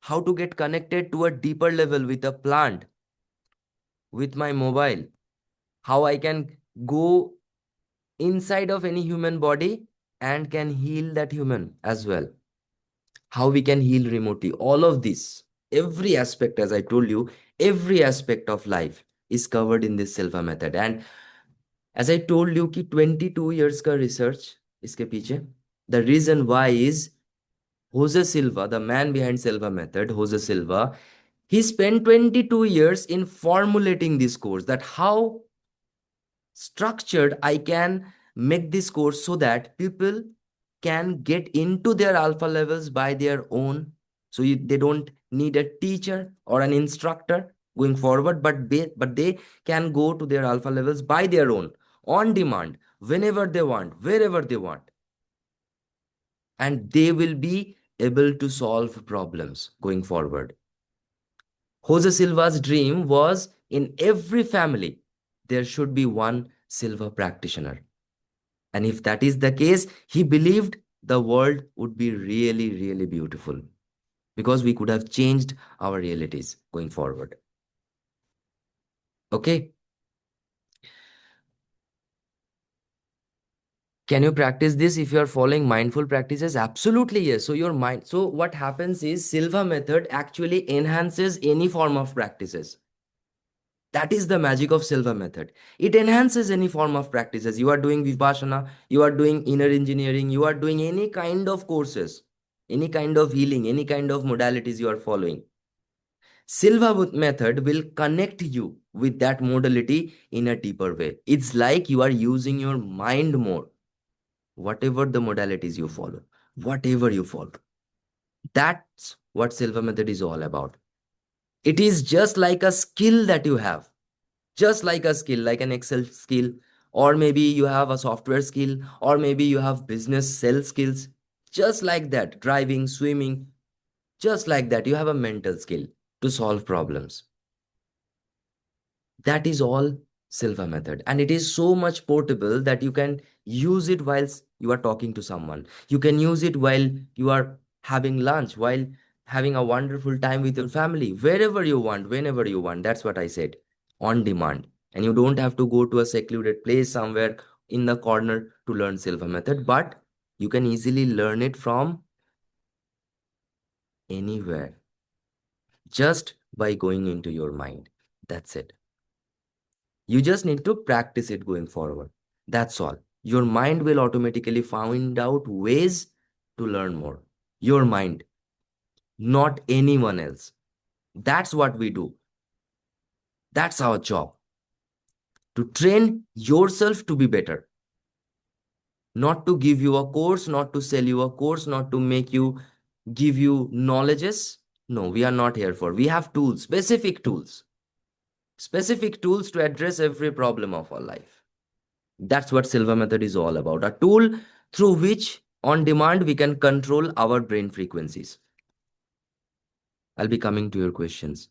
how to get connected to a deeper level with a plant, with my mobile, how I can go inside of any human body and can heal that human as well, how we can heal remotely. All of this, every aspect, as I told you, every aspect of life is covered in this Silva method. And as I told you कि 22 years का research इसके पीछे, the reason why is Jose Silva, the man behind Silva method, Jose Silva, he spent 22 years in formulating this course, that how structured I can make this course so that people can get into their alpha levels by their own. So they don't need a teacher or an instructor going forward, but they can go to their alpha levels by their own, on demand, whenever they want, wherever they want. And they will be able to solve problems going forward. Jose Silva's dream was in every family, there should be one Silva practitioner. And if that is the case, he believed the world would be really, really beautiful, because we could have changed our realities going forward. Okay. Can you practice this if you are following mindful practices? Absolutely, yes. So your mind, so what happens is Silva method actually enhances any form of practices. That is the magic of Silva method. It enhances any form of practices. You are doing Vipassana, you are doing inner engineering, you are doing any kind of courses, any kind of healing, any kind of modalities you are following. Silva method will connect you with that modality in a deeper way. It's like you are using your mind more, whatever the modalities you follow, whatever you follow. That's what Silva method is all about. It is just like a skill that you have, just like a skill, like an Excel skill, or maybe you have a software skill, or maybe you have business sales skills. Just like that, driving, swimming, just like that, you have a mental skill to solve problems. That is all Silva method. And it is so much portable that you can use it whilst you are talking to someone. You can use it while you are having lunch, while having a wonderful time with your family, wherever you want, whenever you want. That's what I said. On demand. And you don't have to go to a secluded place somewhere in the corner to learn Silva method, but you can easily learn it from anywhere just by going into your mind. That's it. You just need to practice it going forward. That's all. Your mind will automatically find out ways to learn more. Your mind, not anyone else. That's what we do. That's our job, to train yourself to be better. Not to give you a course, not to sell you a course, not to make you give you knowledges. No, we are not here for. We have tools, specific tools to address every problem of our life. That's what Silva method is all about. A tool through which on demand we can control our brain frequencies. I'll be coming to your questions.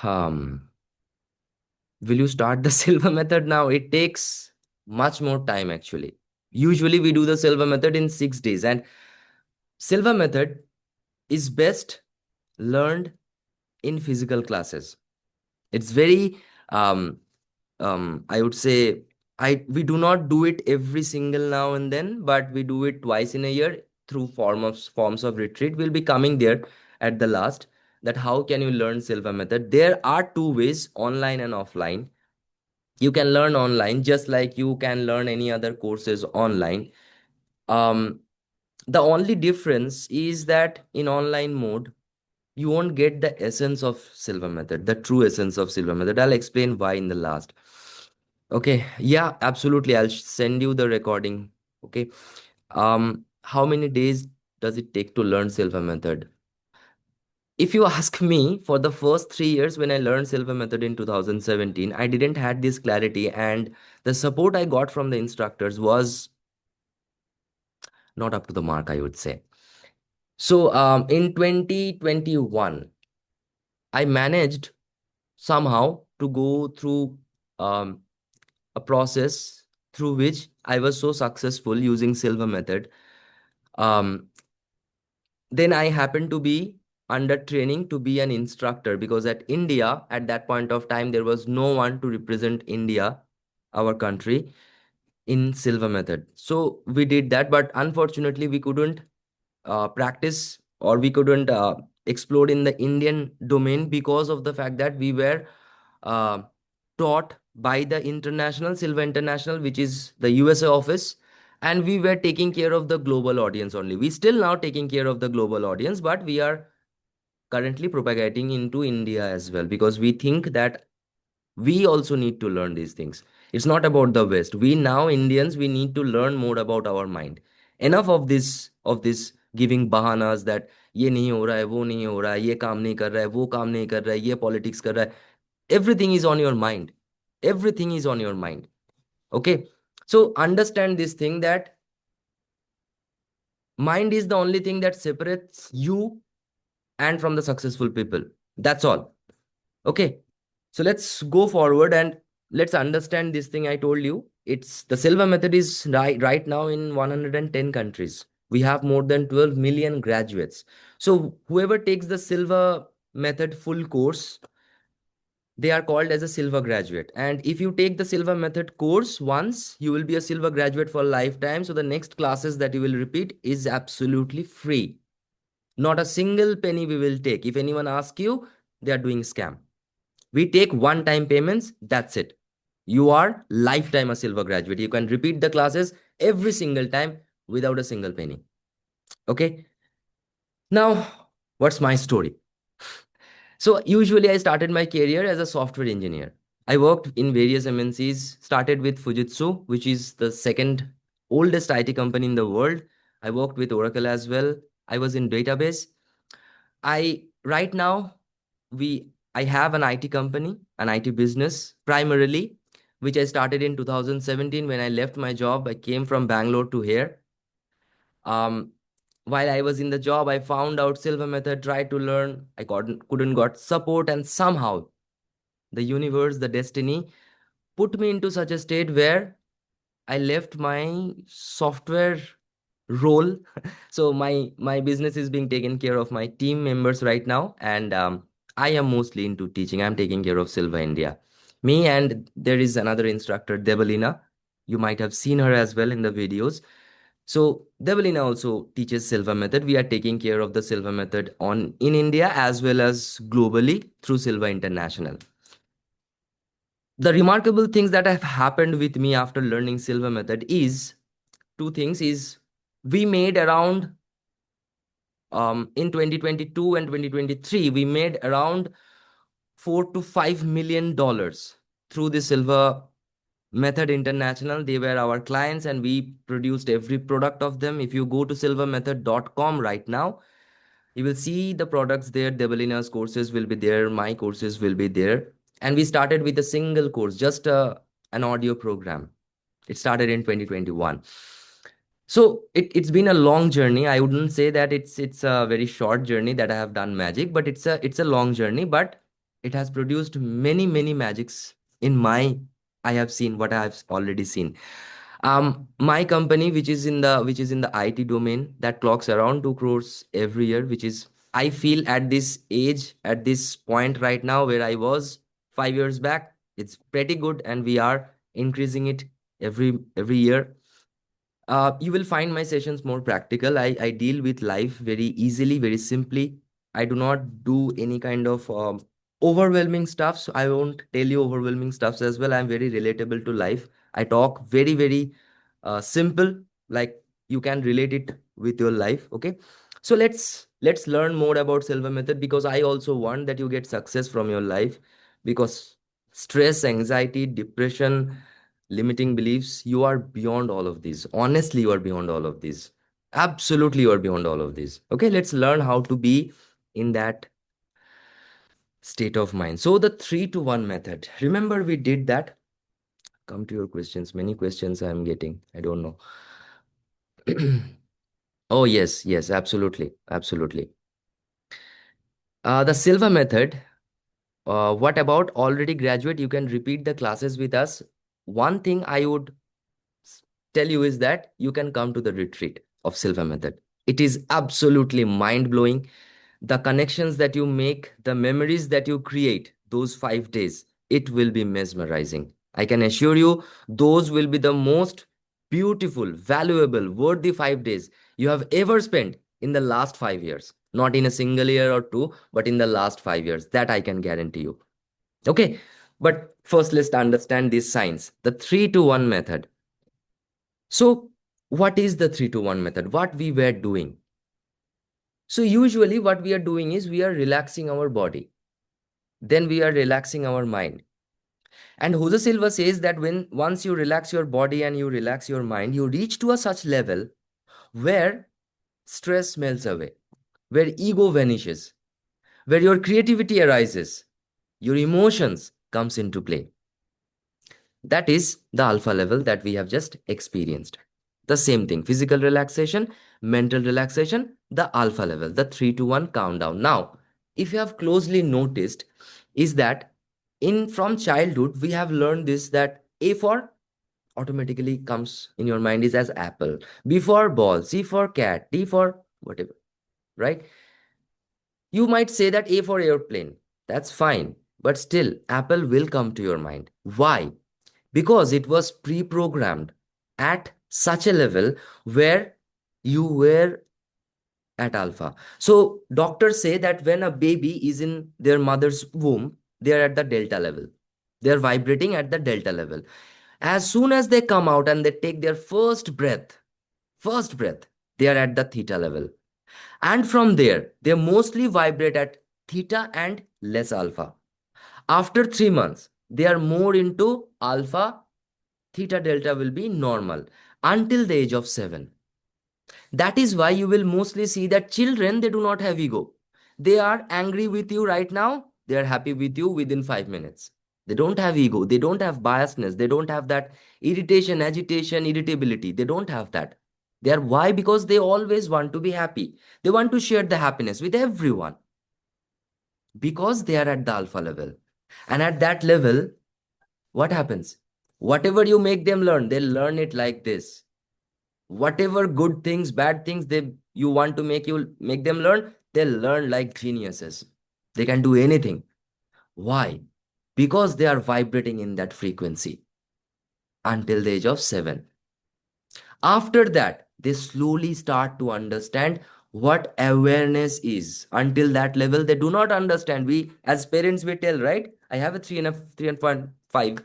Um, will you start the Silva method now? It takes much more time actually. Usually we do the Silva method in 6 days, and Silva method is best learned in physical classes. It's very I would say, we do not do it every single now and then, but we do it twice in a year through forms of retreat. We'll be coming there at the last, that how can you learn Silva method. There are two ways, online and offline. You can learn online just like you can learn any other courses online. um The only difference is that in online mode, you won't get the essence of Silva method, the true essence of Silva method. I'll explain why in the last. Okay, yeah, absolutely. I'll send you the recording. Okay. How many days does it take to learn Silva method? If you ask me, for the first 3 years when I learned Silva method in 2017, I didn't had this clarity, and the support I got from the instructors was not up to the mark, I would say. So in 2021, I managed somehow to go through um, a process through which I was so successful using Silva method. Um, then I happened to be under training to be an instructor, because at India, at that point of time, there was no one to represent India, our country, in Silva method. So we did that, but unfortunately, we couldn't practice, or we couldn't explode in the Indian domain, because of the fact that we were uh, taught by the international Silva International, which is the USA office, and we were taking care of the global audience only. We still now taking care of the global audience, but we are currently propagating into India as well, because we think that we also need to learn these things. It's not about the West. We now Indians, we need to learn more about our mind. Enough of this giving bahanas that ये नहीं हो रहा है, वो नहीं हो रहा है, ये काम नहीं कर रहा है, वो काम नहीं कर रहा है, ये पॉलिटिक्स कर रहा है. Everything is on your mind. Everything is on your mind. Okay. So understand this thing, that mind is the only thing that separates you and from the successful people. That's all. Okay. So let's go forward and let's understand this thing I told you. It's the Silva method is right now in 110 countries. We have more than 12 million graduates. So whoever takes the Silva method full course, they are called as a Silva graduate. And if you take the Silva method course once, you will be a Silva graduate for lifetime. So the next classes that you will repeat is absolutely free. Not a single penny we will take. If anyone asks you, they are doing scam. We take one time payments, that's it. You are lifetime a Silva graduate. You can repeat the classes every single time without a single penny. Okay. Now, what's my story? So usually I started my career as a software engineer. I worked in various MNCs, started with Fujitsu, which is the second oldest IT company in the world. I worked with Oracle as well. I was in database. I right now we I have an IT company, an IT business primarily, which I started in 2017 when I left my job. I came from Bangalore to here. Um, while I was in the job, I found out Silva method, tried to learn. I couldn't got support, and somehow the universe, the destiny, put me into such a state where I left my software role. So my business is being taken care of my team members right now, and I am mostly into teaching. I'm taking care of Silva India. Me, and there is another instructor, Debalina. You might have seen her as well in the videos. So Debalina also teaches Silva method. We are taking care of the Silva method on in India as well as globally through Silva International. The remarkable things that have happened with me after learning Silva method is two things. Is we made around in 2022 and 2023, we made around $4 to $5 million through the Silva Method International. They were our clients, and we produced every product of them. If you go to silvermethod.com right now, you will see the products there. Debalina's courses will be there, my courses will be there. And we started with a single course, just an audio program. It started in 2021. So it's been a long journey. I wouldn't say that it's a very short journey that I have done magic, but it's a long journey. But it has produced many magics in my. I have seen what I have already seen. My company, which is in the IT domain, that clocks around 2 crores every year, which is, I feel, at this age, at this point right now where I was 5 years back, it's pretty good, and we are increasing it every year. You will find my sessions more practical. I deal with life very easily, very simply. I do not do any kind of overwhelming stuff. So I won't tell you overwhelming stuffs as well. I'm very relatable to life. I talk very simple. Like you can relate it with your life. Okay, so let's learn more about Silva method, because I also want that you get success from your life. Because stress, anxiety, depression, limiting beliefs, you are beyond all of these. Honestly, you are beyond all of these. Absolutely, you are beyond all of these. Okay, let's learn how to be in that state of mind. So the 3 to 1 method, remember we did that. Come to your questions. Many questions I am getting. I don't know. Oh, yes, yes, absolutely. Absolutely. The Silva method. What about already graduate? You can repeat the classes with us. One thing I would s- tell you is that you can come to the retreat of Silva method. It is absolutely mind blowing. The connections that you make, the memories that you create, those 5 days, it will be mesmerizing. I can assure you, those will be the most beautiful, valuable, worthy 5 days you have ever spent in the last 5 years. Not in a single year or two, but in the last 5 years. That I can guarantee you. Okay. But first, let's understand this science, the 3 to 1 method. So, what is the 3 to 1 method? What we were doing? So, usually, what we are doing is we are relaxing our body, then we are relaxing our mind. And Jose Silva says that when once you relax your body and you relax your mind, you reach to a such level where stress melts away, where ego vanishes, where your creativity arises, your emotions comes into play. That is the alpha level that we have just experienced. The same thing, physical relaxation, mental relaxation, the alpha level, the 3 to 1 countdown. Now, if you have closely noticed, is that in from childhood we have learned this, that A for automatically comes in your mind is as apple, B for ball, C for cat, D for whatever, right? You might say that A for airplane. That's fine. But still, apple will come to your mind. Why? Because it was pre-programmed at such a level where you were at alpha. So doctors say that when a baby is in their mother's womb, they are at the delta level. They are vibrating at the delta level. As soon as they come out and they take their first breath, they are at the theta level. And from there, they mostly vibrate at theta and less alpha. After 3 months, they are more into alpha. Theta delta will be normal until the age of 7. That is why you will mostly see that children, they do not have ego. They are angry with you right now, they are happy with you within 5 minutes. They don't have ego, they don't have biasness, they don't have that irritation, agitation, irritability. They don't have that. They are, why? Because they always want to be happy. They want to share the happiness with everyone, because they are at the alpha level. And at that level, what happens? Whatever you make them learn, they learn it like this. Whatever good things, bad things they you want to make them learn, they learn like geniuses. They can do anything. Why? Because they are vibrating in that frequency until the age of 7. After that, they slowly start to understand what awareness is. Until that level, they do not understand. We as parents, we tell, right? I have a 3.5.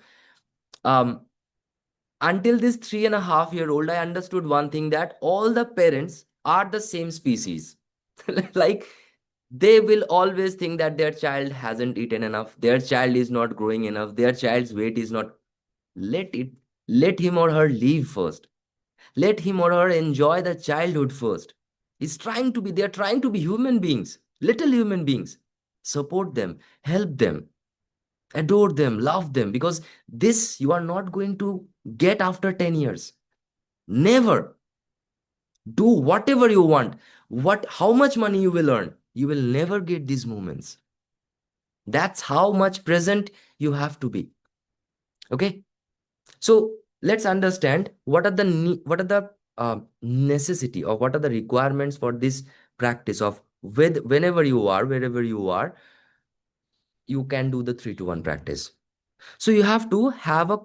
um until this 3.5 year old, I understood one thing, that all the parents are the same species. Like, they will always think that their child hasn't eaten enough, their child is not growing enough, their child's weight is not. Let it, let him or her live first. Let him or her enjoy the childhood first. He's trying to be, they're trying to be human beings, little human beings. Support them, help them, adore them, love them, because this you are not going to get after 10 years. Never. Do whatever you want. How much money you will earn, you will never get these moments. That's how much present you have to be. Okay. So let's understand what are the necessity, or what are the requirements for this practice of, with whenever you are, wherever you are, you can do the 3 to 1 practice. So you have to have a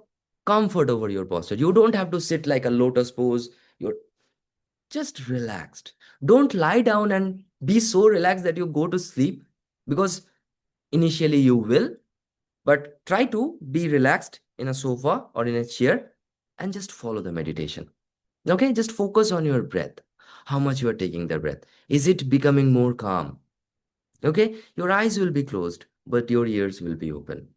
comfort over your posture. You don't have to sit like a lotus pose. You're just relaxed. Don't lie down and be so relaxed that you go to sleep, because initially you will, but try to be relaxed in a sofa or in a chair and just follow the meditation. Okay, just focus on your breath. How much you are taking the breath. Is it becoming more calm? Okay, your eyes will be closed, but your ears will be open.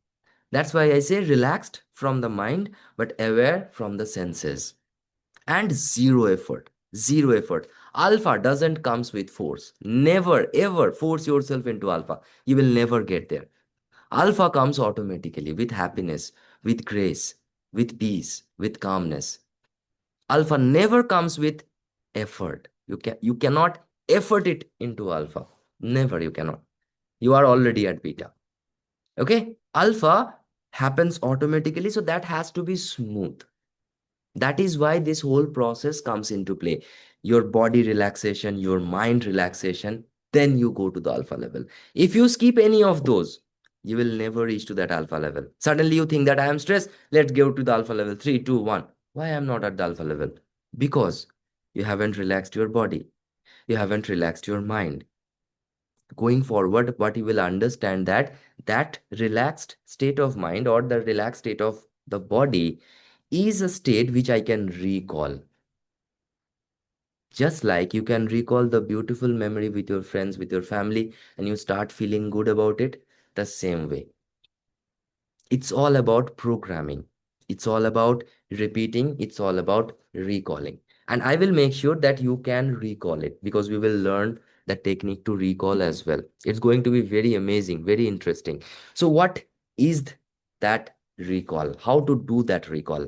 That's why I say relaxed from the mind, but aware from the senses. And zero effort. Zero effort. Alpha doesn't comes with force. Never ever force yourself into alpha. You will never get there. Alpha comes automatically with happiness, with grace, with peace, with calmness. Alpha never comes with effort. You cannot effort it into alpha. Never you cannot. You are already at beta. Okay? Alpha happens automatically, so that has to be smooth. That is why this whole process comes into play. Your body relaxation, your mind relaxation, then you go to the alpha level. If you skip any of those, you will never reach to that alpha level. Suddenly you think that I am stressed, let's go to the alpha level. 3, 2, 1. Why I am not at the alpha level? Because you haven't relaxed your body, you haven't relaxed your mind. Going forward, what you will understand that that relaxed state of mind or the relaxed state of the body is a state which I can recall. Just like you can recall the beautiful memory with your friends, with your family, and you start feeling good about it, the same way. It's all about programming. It's all about repeating. It's all about recalling. And I will make sure that you can recall it because we will learn the technique to recall as well. It's going to be very amazing, very interesting. So, what is that recall? How to do that recall?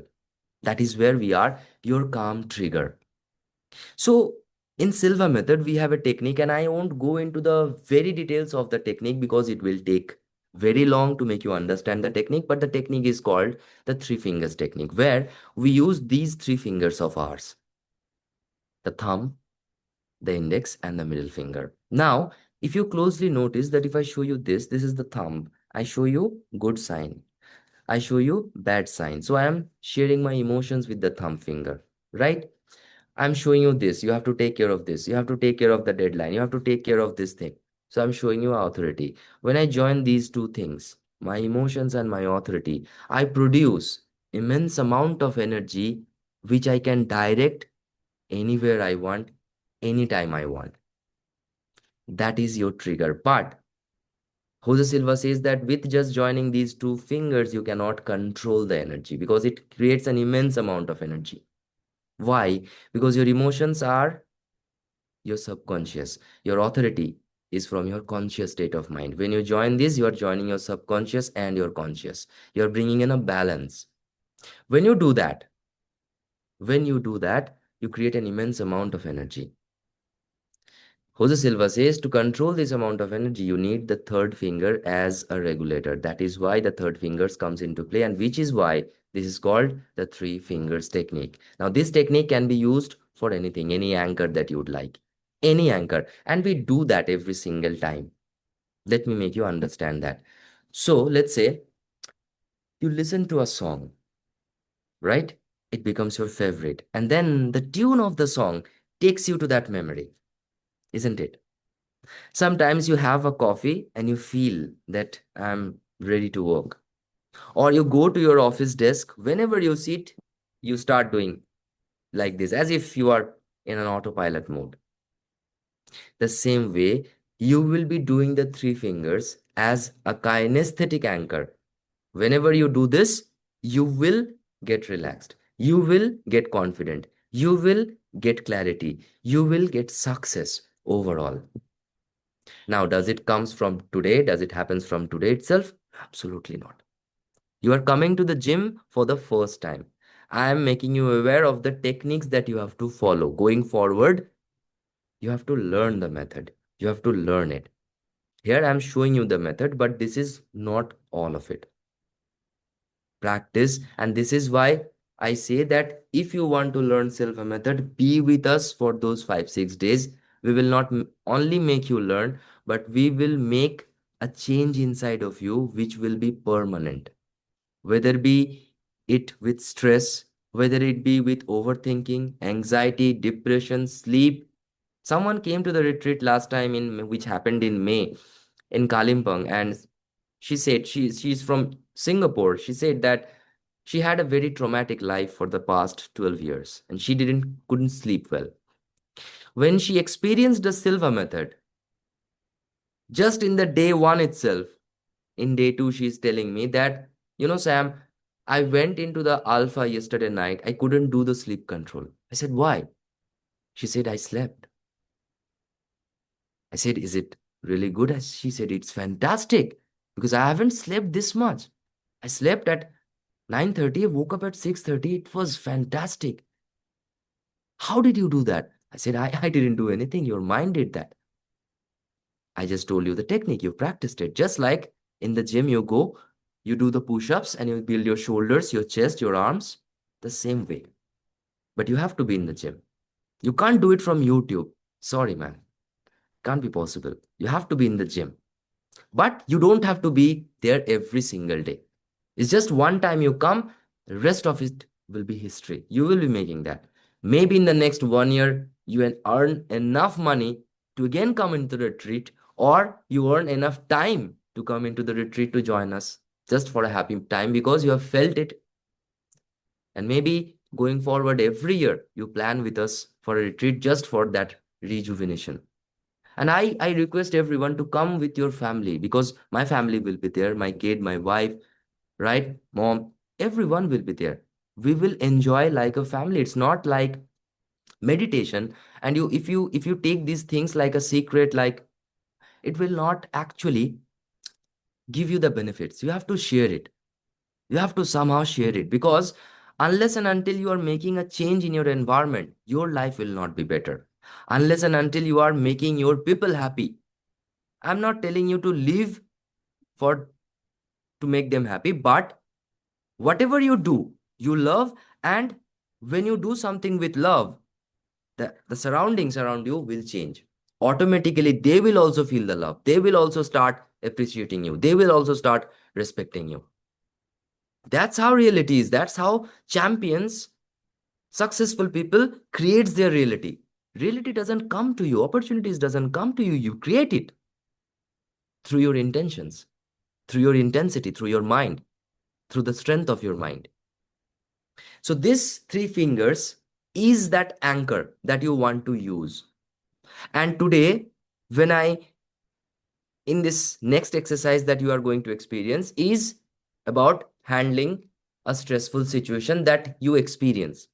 That is where we are, your calm trigger. So in Silva method, we have a technique, and I won't go into the very details of the technique because it will take very long to make you understand the technique. But the technique is called the three fingers technique, where we use these three fingers of ours, the thumb, the index, and the middle finger. Now, if you closely notice that if I show you this, this is the thumb. I show you good sign. I show you bad sign. So I am sharing my emotions with the thumb finger, right? I'm showing you this. You have to take care of this. You have to take care of the deadline. You have to take care of this thing. So I'm showing you authority. When I join these two things, my emotions and my authority, I produce immense amount of energy which I can direct anywhere I want, anytime I want. That is your trigger. But Jose Silva says that with just joining these two fingers, you cannot control the energy because it creates an immense amount of energy. Why? Because your emotions are your subconscious. Your authority is from your conscious state of mind. When you join this, you are joining your subconscious and your conscious. You're bringing in a balance. When you do that, you create an immense amount of energy. Jose Silva says to control this amount of energy, you need the third finger as a regulator. That is why the third fingers comes into play, and which is why this is called the three fingers technique. Now, this technique can be used for anything, any anchor that you would like, any anchor. And we do that every single time. Let me make you understand that. So let's say you listen to a song, right? It becomes your favorite. And then the tune of the song takes you to that memory, isn't it? Sometimes you have a coffee and you feel that I'm ready to work. Or you go to your office desk, whenever you sit, you start doing like this, as if you are in an autopilot mode. The same way, you will be doing the three fingers as a kinesthetic anchor. Whenever you do this, you will get relaxed. You will get confident. You will get clarity. You will get success overall. Now, does it comes from today? Does it happens from today itself? Absolutely not. You are coming to the gym for the first time. I am making you aware of the techniques that you have to follow. Going forward, you have to learn the method. You have to learn it. Here I am showing you the method, but this is not all of it. Practice, and this is why I say that if you want to learn Silva method, be with us for those 5 6 days. We will not only make you learn, but we will make a change inside of you which will be permanent, whether be it with stress, whether it be with overthinking, anxiety, depression, sleep. Someone came to the retreat last time in which happened in May in Kalimpong, and she said she's from Singapore. She said that She had a very traumatic life for the past 12 years and she didn't couldn't sleep well. When she experienced the Silva method, just in the day one itself, in day two, she's telling me that, Sam, I went into the alpha yesterday night. I couldn't do the sleep control. I said, why? She said, I slept. I said, is it really good? She said, it's fantastic because I haven't slept this much. I slept at 9:30, woke up at 6:30. It was fantastic. How did you do that? I said, I didn't do anything. Your mind did that. I just told you the technique. You practiced it. Just like in the gym, you go, you do the push ups and you build your shoulders, your chest, your arms the same way. But you have to be in the gym. You can't do it from YouTube. Sorry, man. Can't be possible. You have to be in the gym. But you don't have to be there every single day. It's just one time you come, the rest of it will be history. You will be making that. Maybe in the next 1 year, you will earn enough money to again come into the retreat, or you earn enough time to come into the retreat to join us just for a happy time because you have felt it. And maybe going forward every year, you plan with us for a retreat just for that rejuvenation. And I request everyone to come with your family because my family will be there, my kid, my wife, right? Mom, everyone will be there. We will enjoy like a family. It's not like meditation. And if you take these things like a secret, like it will not actually give you the benefits. You have to share it. You have to somehow share it because unless and until you are making a change in your environment, your life will not be better. Unless and until you are making your people happy. I'm not telling you to live for to make them happy, but whatever you do, you love, and when you do something with love, the surroundings around you will change. Automatically, they will also feel the love. They will also start appreciating you. They will also start respecting you. That's how reality is. That's how champions, successful people creates their reality. Reality doesn't come to you. Opportunities doesn't come to you. You create it through your intentions, through your intensity, through your mind, through the strength of your mind. So this three fingers is that anchor that you want to use. And today, when I in this next exercise that you are going to experience is about handling a stressful situation that you experience.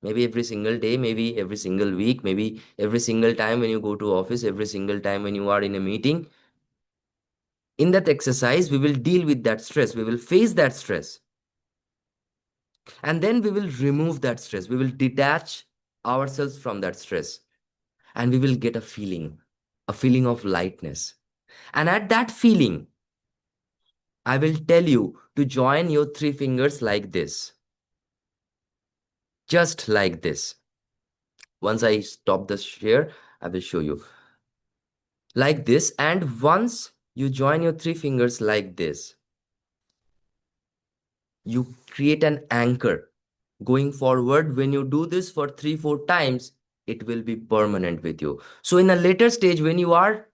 Maybe every single day, maybe every single week, maybe every single time when you go to office, every single time when you are in a meeting. In that exercise, we will deal with that stress. We will face that stress. And then we will remove that stress. We will detach ourselves from that stress. And we will get a feeling of lightness. And at that feeling, I will tell you to join your three fingers like this. Just like this. Once I stop the share, I will show you. Like this. And once you join your three fingers like this, you create an anchor. Going forward, when you do this for 3-4 times, it will be permanent with you. So in a later stage, when you are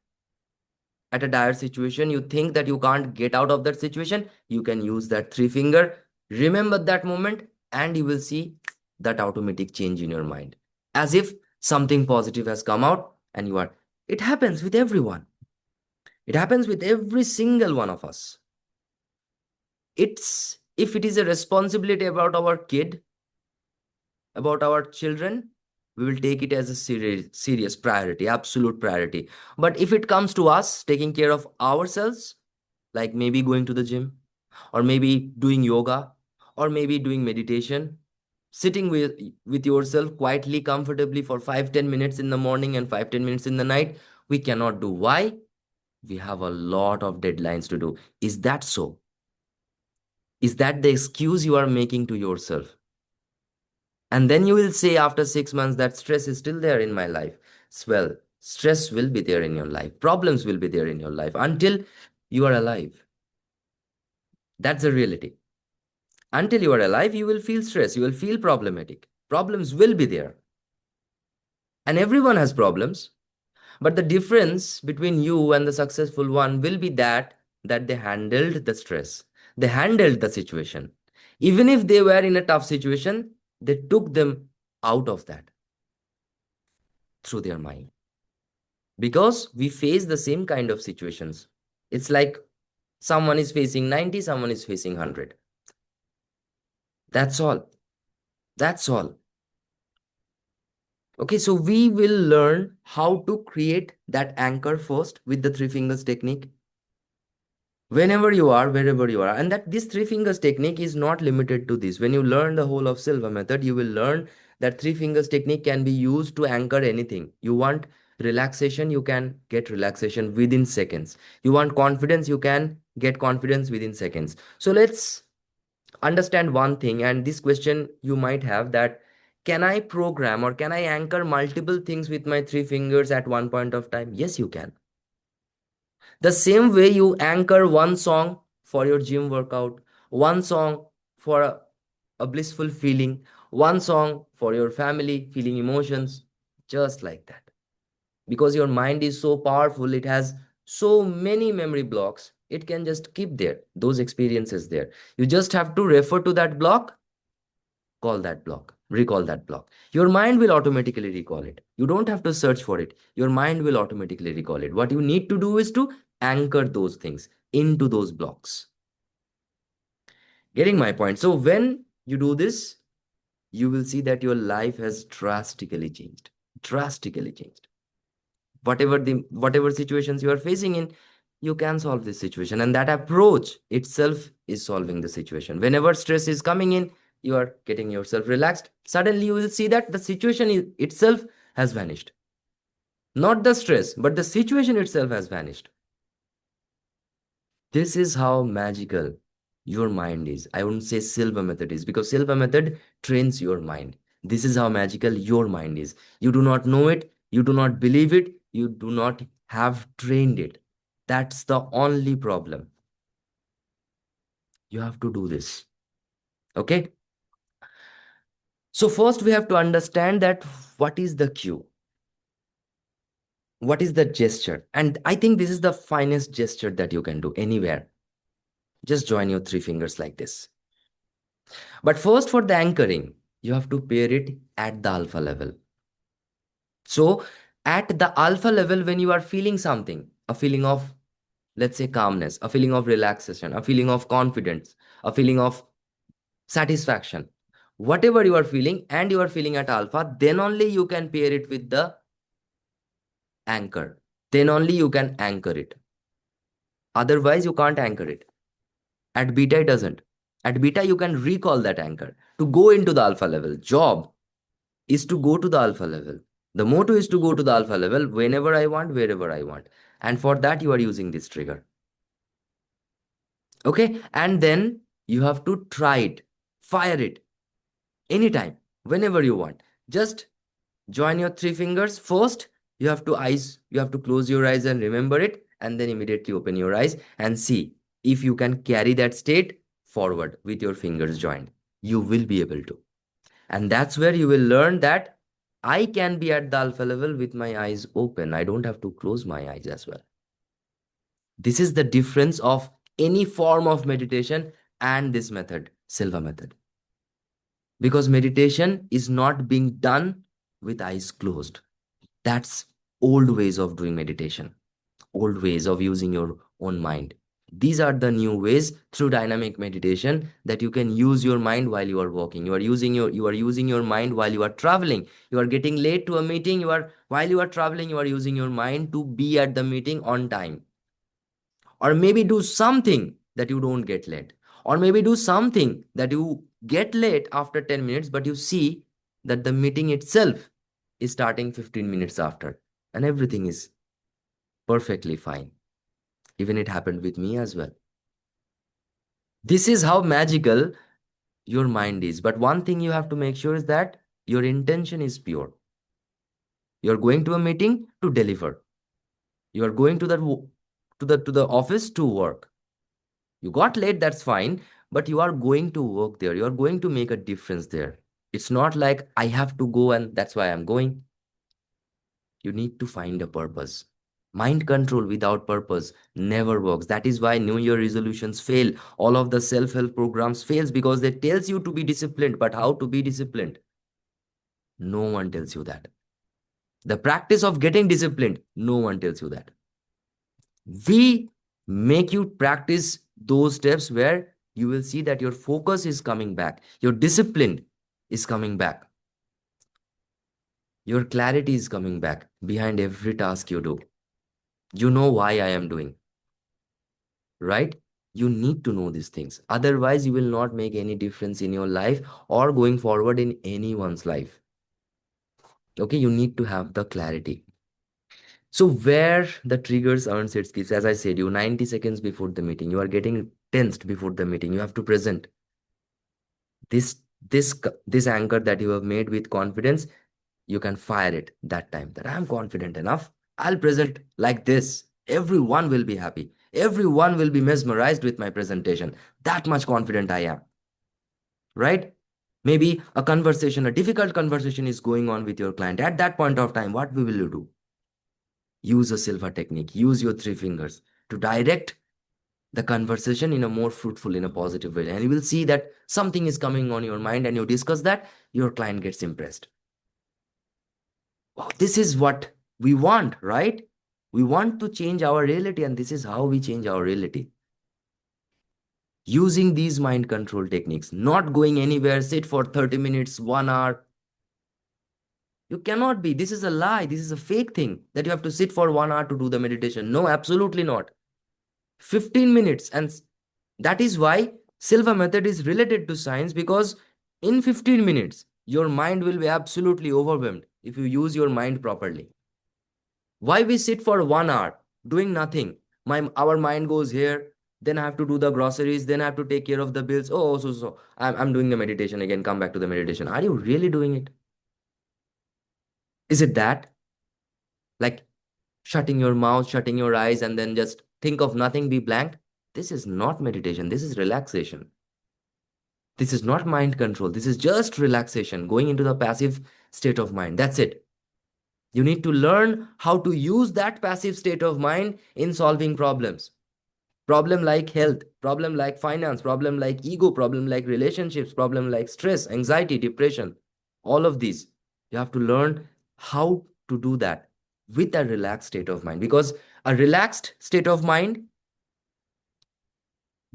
at a dire situation, you think that you can't get out of that situation, you can use that three finger, remember that moment, and you will see that automatic change in your mind. As if something positive has come out and you are, it happens with everyone. It happens with every single one of us. It's if it is a responsibility about our kid, about our children, we will take it as a serious priority, absolute priority. But if it comes to us taking care of ourselves, like maybe going to the gym, or maybe doing yoga, or maybe doing meditation, sitting with yourself quietly, comfortably for 5-10 minutes in the morning and 5-10 minutes in the night, we cannot do. Why? We have a lot of deadlines to do. Is that so? Is that the excuse you are making to yourself? And then you will say after 6 months that stress is still there in my life. Well, stress will be there in your life. Problems will be there in your life until you are alive. That's the reality. Until you are alive, you will feel stress. You will feel problematic. Problems will be there. And everyone has problems. But the difference between you and the successful one will be that they handled the stress. They handled the situation. Even if they were in a tough situation, they took them out of that through their mind. Because we face the same kind of situations. It's like someone is facing 90, someone is facing 100. That's all. That's all. Okay, so we will learn how to create that anchor first with the three fingers technique. Whenever you are, wherever you are. And that this three fingers technique is not limited to this. When you learn the whole of Silva method, you will learn that three fingers technique can be used to anchor anything. You want relaxation, you can get relaxation within seconds. You want confidence, you can get confidence within seconds. So let's understand one thing, and this question you might have, that can I program or can I anchor multiple things with my three fingers at one point of time? Yes, you can. The same way you anchor one song for your gym workout, one song for a blissful feeling, one song for your family feeling emotions, just like that. Because your mind is so powerful, it has so many memory blocks, it can just keep there, those experiences there. You just have to refer to that block, call that block, recall that block. Your mind will automatically recall it. You don't have to search for it. Your mind will automatically recall it. What you need to do is to anchor those things into those blocks. Getting my point? So when you do this, you will see that your life has drastically changed. Drastically changed. Whatever situations you are facing in, you can solve this situation, and that approach itself is solving the situation. Whenever stress is coming in, you are getting yourself relaxed, suddenly you will see that the situation itself has vanished. Not the stress, but the situation itself has vanished. This is how magical your mind is. I wouldn't say Silva method is, because Silva method trains your mind. This is how magical your mind is. You do not know it, you do not believe it, you do not have trained it. That's the only problem. You have to do this. Okay? So first we have to understand that what is the cue? What is the gesture? And I think this is the finest gesture that you can do anywhere. Just join your three fingers like this. But first, for the anchoring, you have to pair it at the alpha level. So, at the alpha level, when you are feeling something, a feeling of, let's say, calmness, a feeling of relaxation, a feeling of confidence, a feeling of satisfaction, whatever you are feeling and you are feeling at alpha, then only you can pair it with the anchor. Then only you can anchor it. Otherwise, you can't anchor it. At beta, it doesn't. At beta, you can recall that anchor to go into the alpha level. Job is to go to the alpha level. The motto is to go to the alpha level whenever I want, wherever I want. And for that, you are using this trigger. Okay. And then you have to try it, fire it anytime, whenever you want. Just join your three fingers. First, you have to close your eyes and remember it. And then immediately open your eyes and see if you can carry that state forward with your fingers joined. You will be able to. And that's where you will learn that I can be at the alpha level with my eyes open. I don't have to close my eyes as well. This is the difference of any form of meditation and this method, Silva method. Because meditation is not being done with eyes closed. That's old ways of doing meditation, old ways of using your own mind. These are the new ways through dynamic meditation that you can use your mind while you are walking. You are using your mind while you are traveling. You are getting late to a meeting. While you are traveling, you are using your mind to be at the meeting on time. Or maybe do something that you don't get late. Or maybe do something that you get late after 10 minutes, but you see that the meeting itself is starting 15 minutes after. And everything is perfectly fine. Even it happened with me as well. This is how magical your mind is. But one thing you have to make sure is that your intention is pure. You're going to a meeting to deliver. You are going to the office to work. You got late, that's fine, but you are going to work there. You are going to make a difference there. It's not like I have to go and that's why I'm going. You need to find a purpose. Mind control without purpose never works. That is why New Year resolutions fail. All of the self-help programs fails because they tells you to be disciplined, but how to be disciplined? No one tells you that. The practice of getting disciplined, no one tells you that. We make you practice those steps where you will see that your focus is coming back, your discipline is coming back, your clarity is coming back behind every task you do. You know why I am doing, right? You need to know these things. Otherwise, you will not make any difference in your life or going forward in anyone's life. Okay, you need to have the clarity. So, where the triggers earns its keeps, as I said, you 90 seconds before the meeting, you are getting tensed before the meeting, you have to present this anchor that you have made with confidence. You can fire it that time that I'm confident enough. I'll present like this. Everyone will be happy. Everyone will be mesmerized with my presentation. That much confident I am, right? Maybe a conversation, a difficult conversation is going on with your client. At that point of time, what will you do? Use a silver technique. Use your three fingers to direct the conversation in a more fruitful, in a positive way. And you will see that something is coming on your mind and you discuss that, your client gets impressed. Wow, this is what we want, right? We want to change our reality, and this is how we change our reality. Using these mind control techniques, not going anywhere, sit for 30 minutes, 1 hour. You cannot be. This is a lie. This is a fake thing that you have to sit for 1 hour to do the meditation. No, absolutely not. 15 minutes. And that is why Silva method is related to science, because in 15 minutes, your mind will be absolutely overwhelmed if you use your mind properly. Why we sit for 1 hour doing nothing? Our mind goes here. Then I have to do the groceries. Then I have to take care of the bills. I'm doing the meditation again. Come back to the meditation. Are you really doing it? Is it that? Like shutting your mouth, shutting your eyes, and then just think of nothing, be blank? This is not meditation. This is relaxation. This is not mind control. This is just relaxation, going into the passive state of mind. That's it. You need to learn how to use that passive state of mind in solving problems. Problem like health, problem like finance, problem like ego, problem like relationships, problem like stress, anxiety, depression. All of these. You have to learn how to do that with a relaxed state of mind, because a relaxed state of mind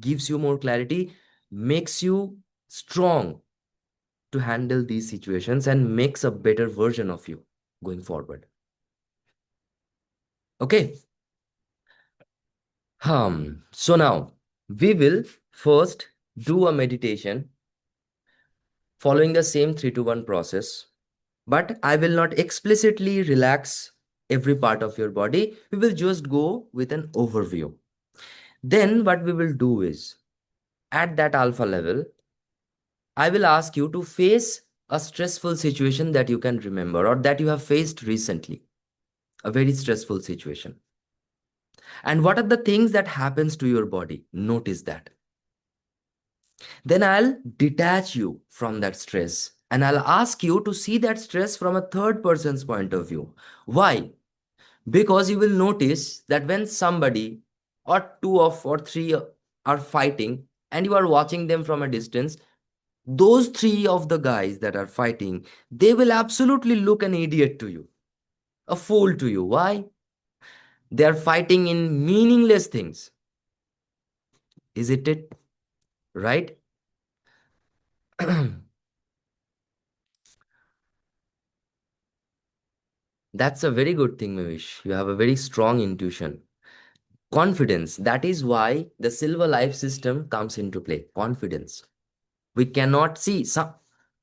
gives you more clarity, makes you strong to handle these situations, and makes a better version of you going forward. Okay. So now we will first do a meditation following the same 3 to 1 process, but I will not explicitly relax every part of your body. We will just go with an overview. Then what we will do is, at that alpha level, I will ask you to face a stressful situation that you can remember or that you have faced recently, a very stressful situation. And what are the things that happens to your body? Notice that. Then I'll detach you from that stress and I'll ask you to see that stress from a third person's point of view. Why? Because you will notice that when somebody or two of or three are fighting and you are watching them from a distance, those three of the guys that are fighting, they will absolutely look an idiot to you, a fool to you. Why? They are fighting in meaningless things. Is it? Right? That's a very good thing, Mavish. You have a very strong intuition. Confidence. That is why the silver life system comes into play. Confidence. We cannot see some.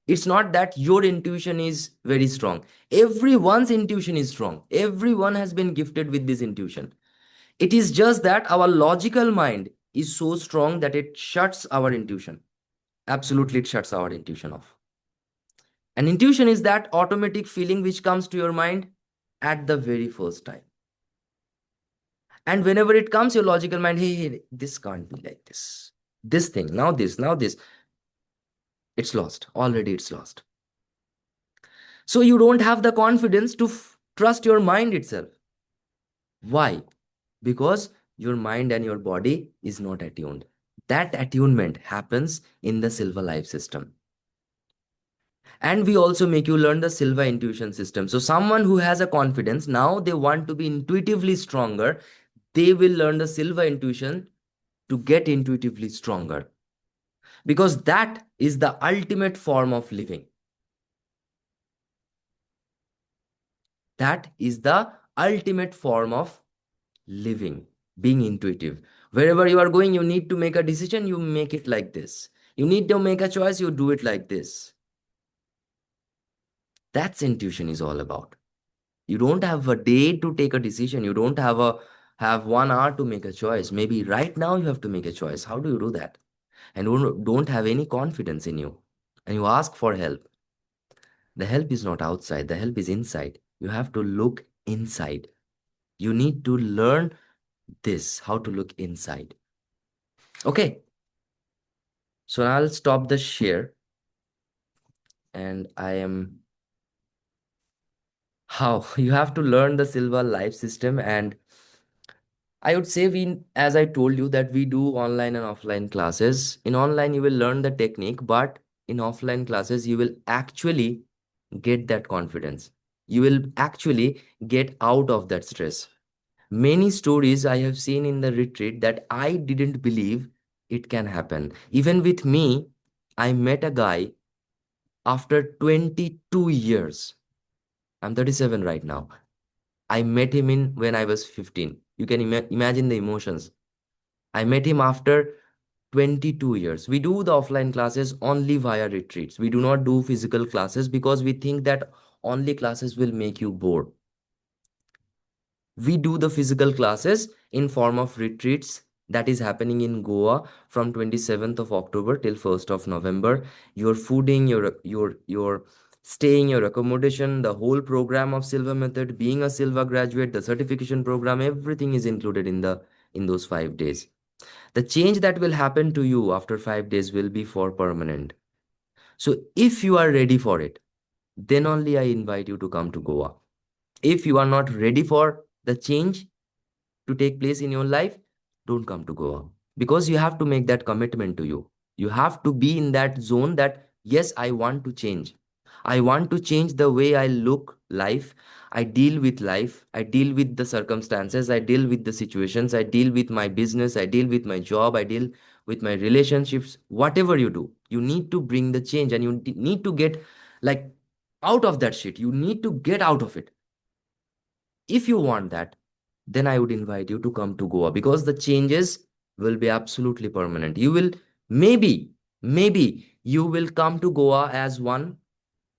It's not that your intuition is very strong. Everyone's intuition is strong. Everyone has been gifted with this intuition. It is just that our logical mind is so strong that it shuts our intuition. Absolutely, it shuts our intuition off. And intuition is that automatic feeling which comes to your mind at the very first time. And whenever it comes, your logical mind, hey, this can't be like this. This thing, now this, it's lost. Already it's lost. So you don't have the confidence to trust your mind itself. Why? Because your mind and your body is not attuned. That attunement happens in the Silva life system. And we also make you learn the Silva intuition system. So someone who has a confidence, now they want to be intuitively stronger, they will learn the Silva intuition to get intuitively stronger, because that is the ultimate form of living. That is the ultimate form of living, being intuitive. Wherever you are going, you need to make a decision, you make it like this. You need to make a choice, you do it like this. That's intuition is all about. You don't have a day to take a decision. You don't have 1 hour to make a choice. Maybe right now you have to make a choice. How do you do that? And don't have any confidence in you. And you ask for help. The help is not outside, the help is inside. You have to look inside. You need to learn this, how to look inside. Okay, so I'll stop the share, and I am how you have to learn the Silva life system. And I would say, as I told you, that we do online and offline classes. In online, you will learn the technique, but in offline classes, you will actually get that confidence. You will actually get out of that stress. Many stories I have seen in the retreat that I didn't believe it can happen. Even with me, I met a guy after 22 years. I'm 37 right now. I met him in when I was 15. You can imagine the emotions. I met him after 22 years. We do the offline classes only via retreats. We do not do physical classes because we think that only classes will make you bored. We do the physical classes in form of retreats that is happening in Goa from 27th of October till 1st of November. Your fooding, your staying, your accommodation, the whole program of Silva Method, being a Silva graduate, the certification program, everything is included in those 5 days. The change that will happen to you after 5 days will be for permanent. So if you are ready for it, then only I invite you to come to Goa. If you are not ready for the change to take place in your life, don't come to Goa, because you have to make that commitment to you. You have to be in that zone that, yes, I want to change. I want to change the way I look life. I deal with life. I deal with the circumstances. I deal with the situations. I deal with my business. I deal with my job. I deal with my relationships. Whatever you do, you need to bring the change, and you need to get like out of that shit. You need to get out of it. If you want that, then I would invite you to come to Goa, because the changes will be absolutely permanent. You will maybe you will come to Goa as one.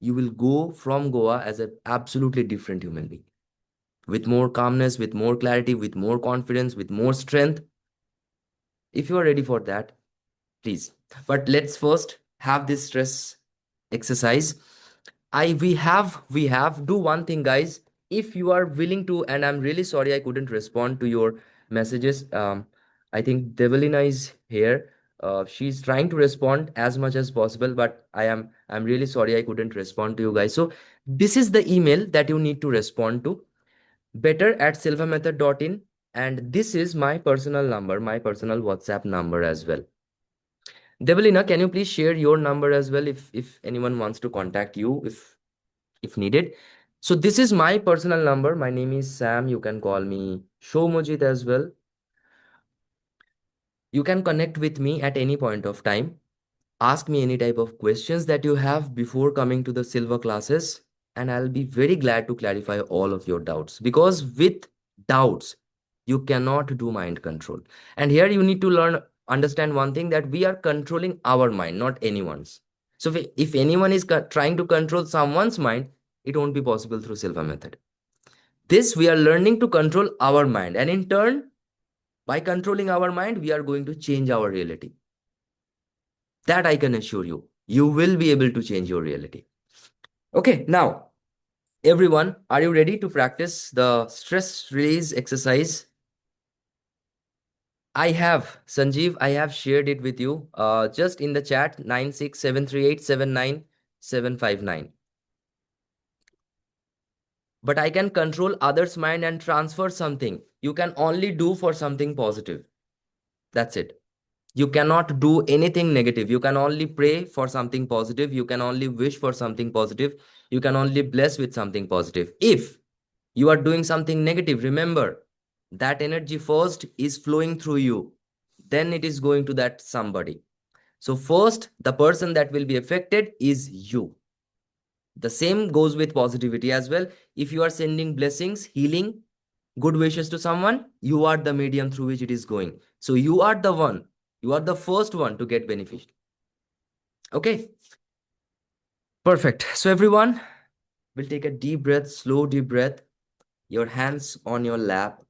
You will go from Goa as an absolutely different human being, with more calmness, with more clarity, with more confidence, with more strength. If you are ready for that, please. But let's first have this stress exercise. We have do one thing, guys. If you are willing to, and I'm really sorry I couldn't respond to your messages. I think Devalina is here. She's trying to respond as much as possible, but I'm really sorry I couldn't respond to you guys. So this is the email that you need to respond to, better@silvamethod.in. And this is my personal number, my personal WhatsApp number as well. Devalina, can you please share your number as well, if anyone wants to contact you, if needed. So this is my personal number. My name is Sam. You can call me Soumyajeet as well. You can connect with me at any point of time. Ask me any type of questions that you have before coming to the Silva classes, and I'll be very glad to clarify all of your doubts. Because with doubts, you cannot do mind control. And here you need to understand one thing, that we are controlling our mind, not anyone's. So if anyone is trying to control someone's mind, it won't be possible through Silva method. This we are learning to control our mind, and in turn, by controlling our mind, we are going to change our reality. That I can assure you. You will be able to change your reality. Okay, now, everyone, are you ready to practice the stress release exercise? Sanjeev, I have shared it with you just in the chat, 9673879759. But I can control others' mind and transfer something. You can only do for something positive. That's it. You cannot do anything negative. You can only pray for something positive. You can only wish for something positive. You can only bless with something positive. If you are doing something negative, remember that energy first is flowing through you, then it is going to that somebody. So, first, the person that will be affected is you. The same goes with positivity as well. If you are sending blessings, healing, good wishes to someone, you are the medium through which it is going. So, you are the one, you are the first one to get benefit. Okay, perfect. So, everyone will take a deep breath, slow deep breath, your hands on your lap,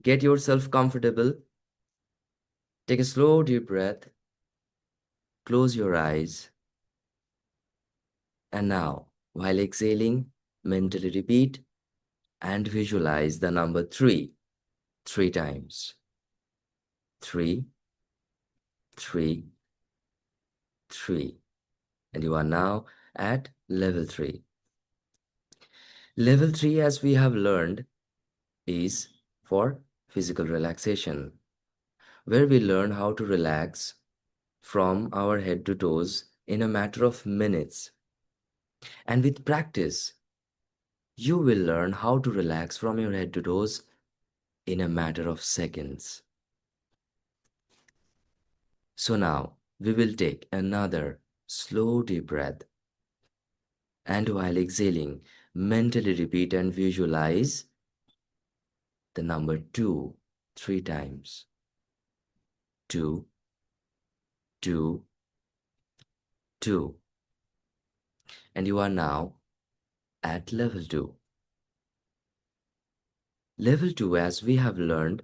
get yourself comfortable. Take a slow deep breath, close your eyes, and now, while exhaling, mentally repeat and visualize the number three times. Three, three, three. And you are now at level three. Level three, as we have learned, is for physical relaxation, where we learn how to relax from our head to toes in a matter of minutes. And with practice, you will learn how to relax from your head to toes in a matter of seconds. So now we will take another slow deep breath, and while exhaling, mentally repeat and visualize the number three times. Two, two, two. And you are now at level two. Level two, as we have learned,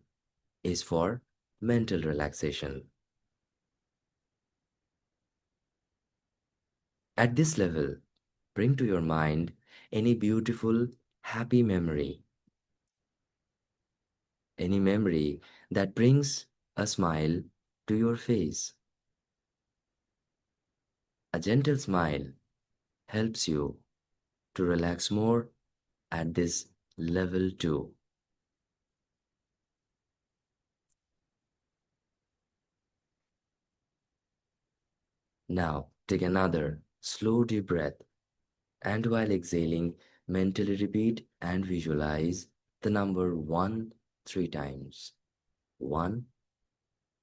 is for mental relaxation. At this level, bring to your mind any beautiful, happy memory, any memory that brings a smile to your face. A gentle smile helps you to relax more at this level 2. Now take another slow deep breath, and while exhaling, mentally repeat and visualize the number 1 three times. 1,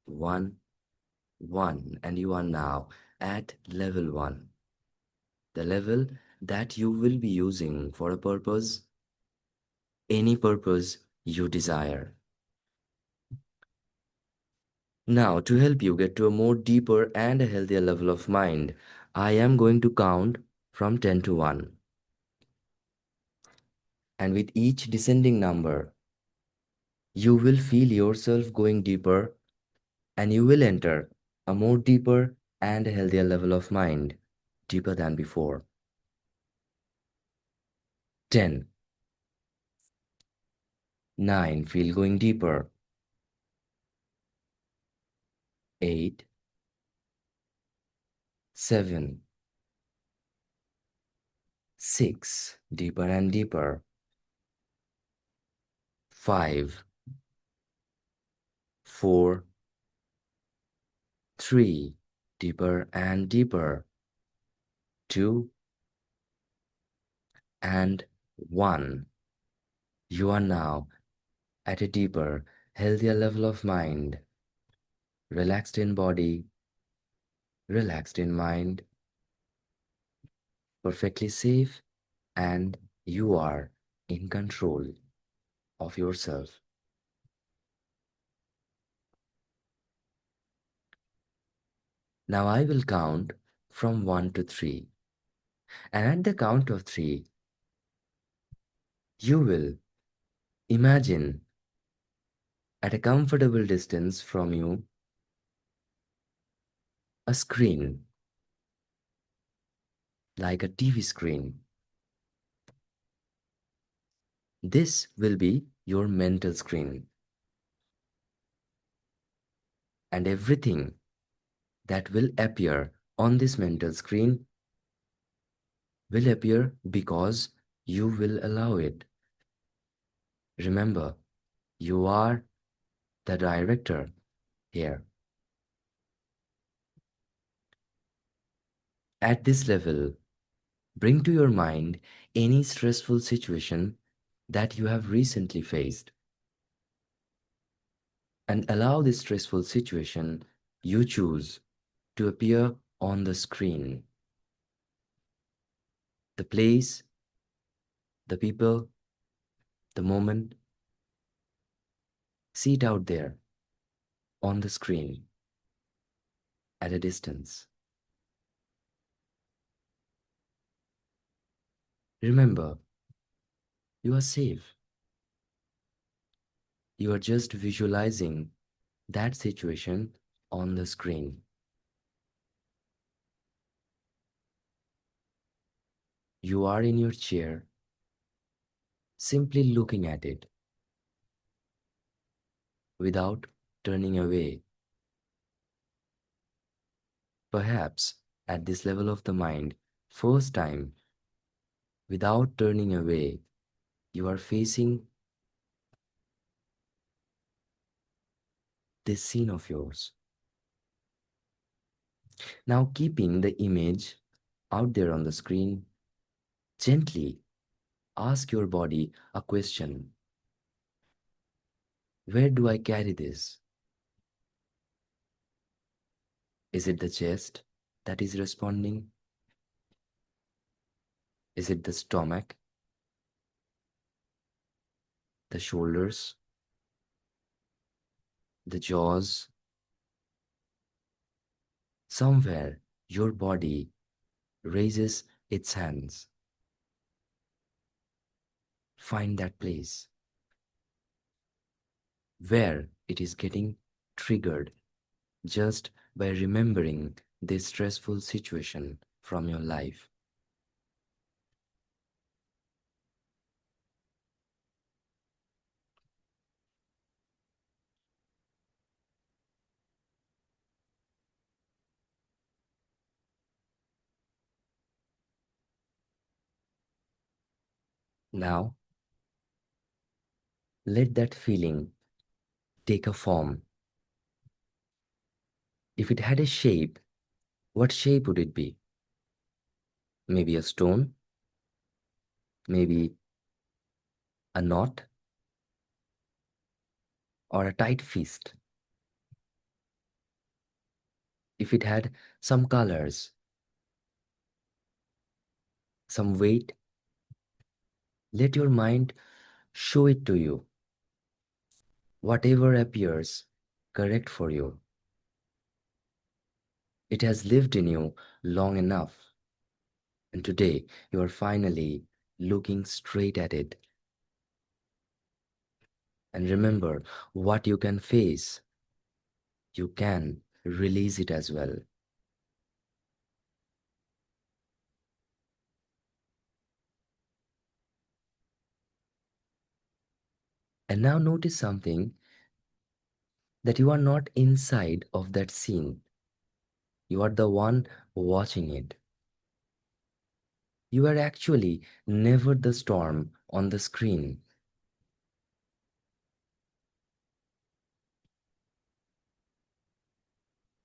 1, 1. And you are now at level 1, the level that you will be using for a purpose, any purpose you desire. Now, to help you get to a more deeper and a healthier level of mind, I am going to count from 10 to 1. And with each descending number, you will feel yourself going deeper, and you will enter a more deeper and a healthier level of mind, deeper than before. 10, 9, feel going deeper. 8, 7, 6, deeper and deeper. 5, 4, 3, deeper and deeper. 2, and 1. You are now at a deeper, healthier level of mind, relaxed in body, relaxed in mind, perfectly safe, and you are in control of yourself. Now I will count from 1 to 3. And at the count of 3, you will imagine at a comfortable distance from you a screen, like a TV screen. This will be your mental screen. And everything that will appear on this mental screen will appear because you will allow it. Remember, You are the director here. At this level, bring to your mind any stressful situation that you have recently faced and allow this stressful situation you choose to appear on the screen. The place, the people, the moment, see it out there on the screen at a distance. Remember, you are safe. You are just visualizing that situation on the screen. You are in your chair, simply looking at it without turning away. Perhaps at this level of the mind, first time, without turning away, you are facing this scene of yours. Now, keeping the image out there on the screen, gently ask your body a question. Where do I carry this? Is it the chest that is responding? Is it the stomach, the shoulders, the jaws? Somewhere your body raises its hands. Find that place where it is getting triggered just by remembering this stressful situation from your life. Now, let that feeling take a form. If it had a shape, what shape would it be? Maybe a stone, maybe a knot, or a tight fist. If it had some colors, some weight, let your mind show it to you. Whatever appears correct for you. It has lived in you long enough. And today you are finally looking straight at it. And remember, what you can face, you can release it as well. And now notice something, that you are not inside of that scene. You are the one watching it. You are actually never the storm on the screen.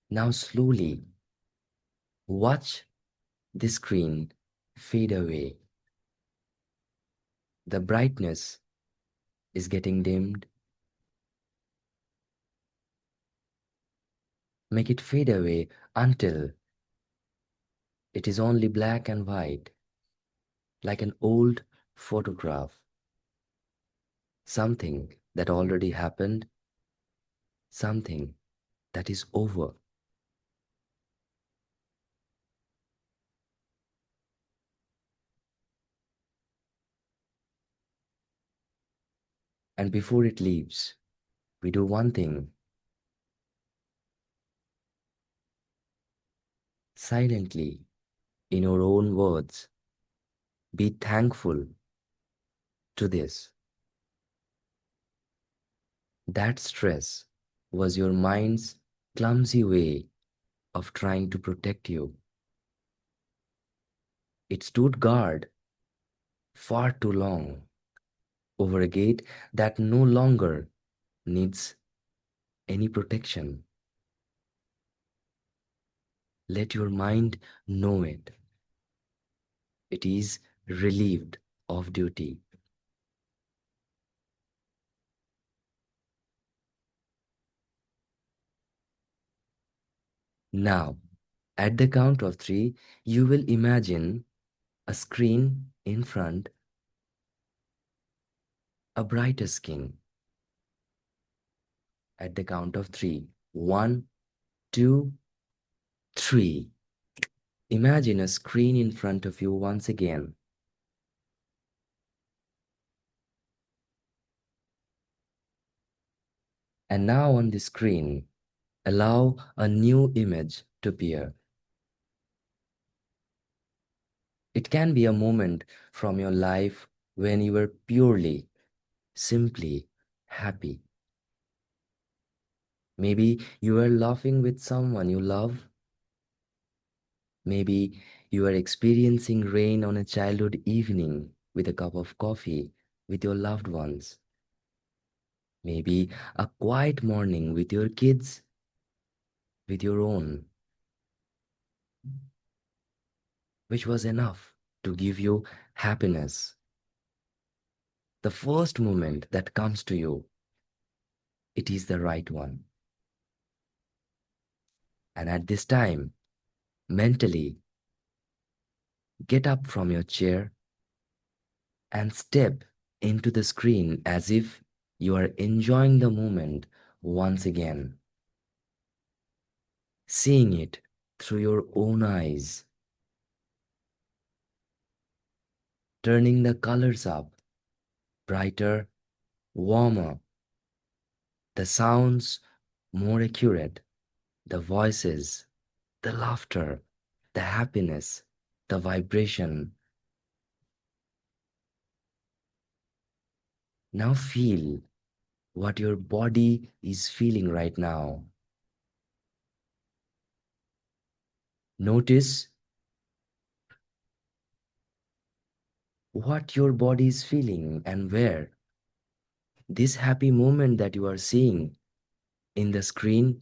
Now slowly watch the screen fade away. The brightness is getting dimmed. Make it fade away until it is only black and white, like an old photograph. Something that already happened, something that is over. And before it leaves, we do one thing. Silently, in your own words, be thankful to this. That stress was your mind's clumsy way of trying to protect you. It stood guard far too long over a gate that no longer needs any protection. Let your mind know it. It is relieved of duty. Now, at the count of three, you will imagine a screen in front, a brighter skin. At the count of three, one, two, three. Imagine a screen in front of you once again. And now on the screen, allow a new image to appear. It can be a moment from your life when you were purely, simply happy. Maybe you are laughing with someone you love. Maybe you are experiencing rain on a childhood evening with a cup of coffee with your loved ones. Maybe a quiet morning with your kids, with your own, which was enough to give you happiness. The first moment that comes to you, it is the right one. And at this time, mentally, get up from your chair and step into the screen as if you are enjoying the moment once again, seeing it through your own eyes, turning the colors up, brighter, warmer, the sounds more accurate, the voices, the laughter, the happiness, the vibration. Now feel what your body is feeling right now. Notice what your body is feeling and where. This happy moment that you are seeing in the screen,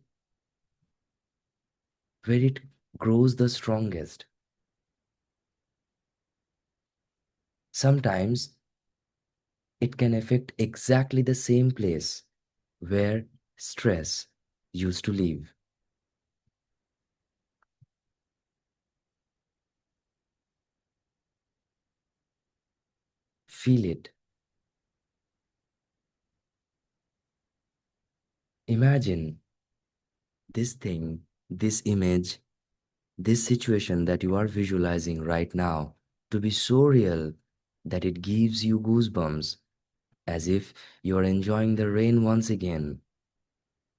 where it grows the strongest. Sometimes it can affect exactly the same place where stress used to live. Feel it. Imagine this thing, this image, this situation that you are visualizing right now to be so real that it gives you goosebumps, as if you are enjoying the rain once again,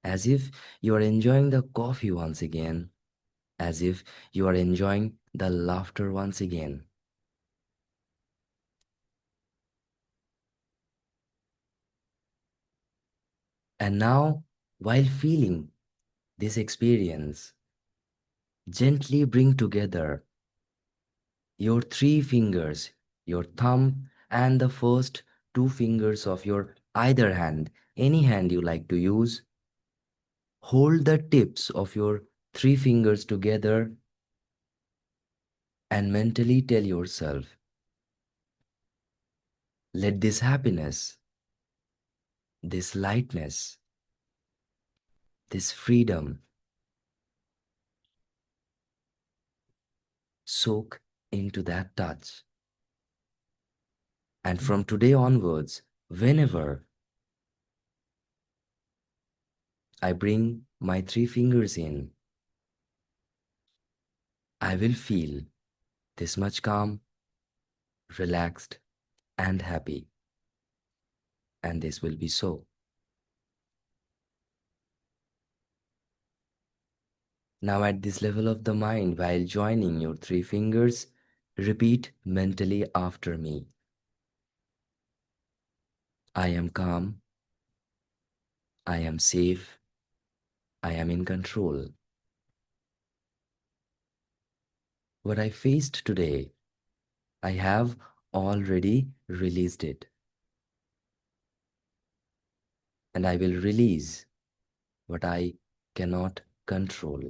as if you are enjoying the coffee once again, as if you are enjoying the laughter once again. And now, while feeling this experience, gently bring together your three fingers, your thumb, and the first two fingers of your either hand, any hand you like to use. Hold the tips of your three fingers together and mentally tell yourself, let this happiness, this lightness, this freedom soak into that touch. And from today onwards, whenever I bring my three fingers in, I will feel this much calm, relaxed, and happy. And this will be so. Now, at this level of the mind, while joining your three fingers, repeat mentally after me. I am calm. I am safe. I am in control. What I faced today, I have already released it. and I will release what I cannot control.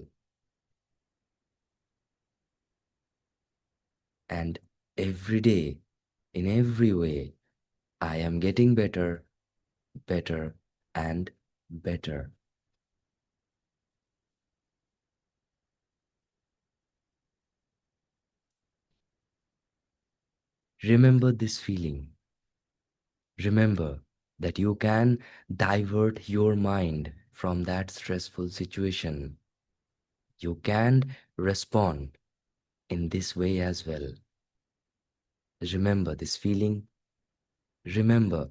And every day, in every way, I am getting better, better, and better. Remember this feeling. Remember that you can divert your mind from that stressful situation. You can respond in this way as well. Remember this feeling. Remember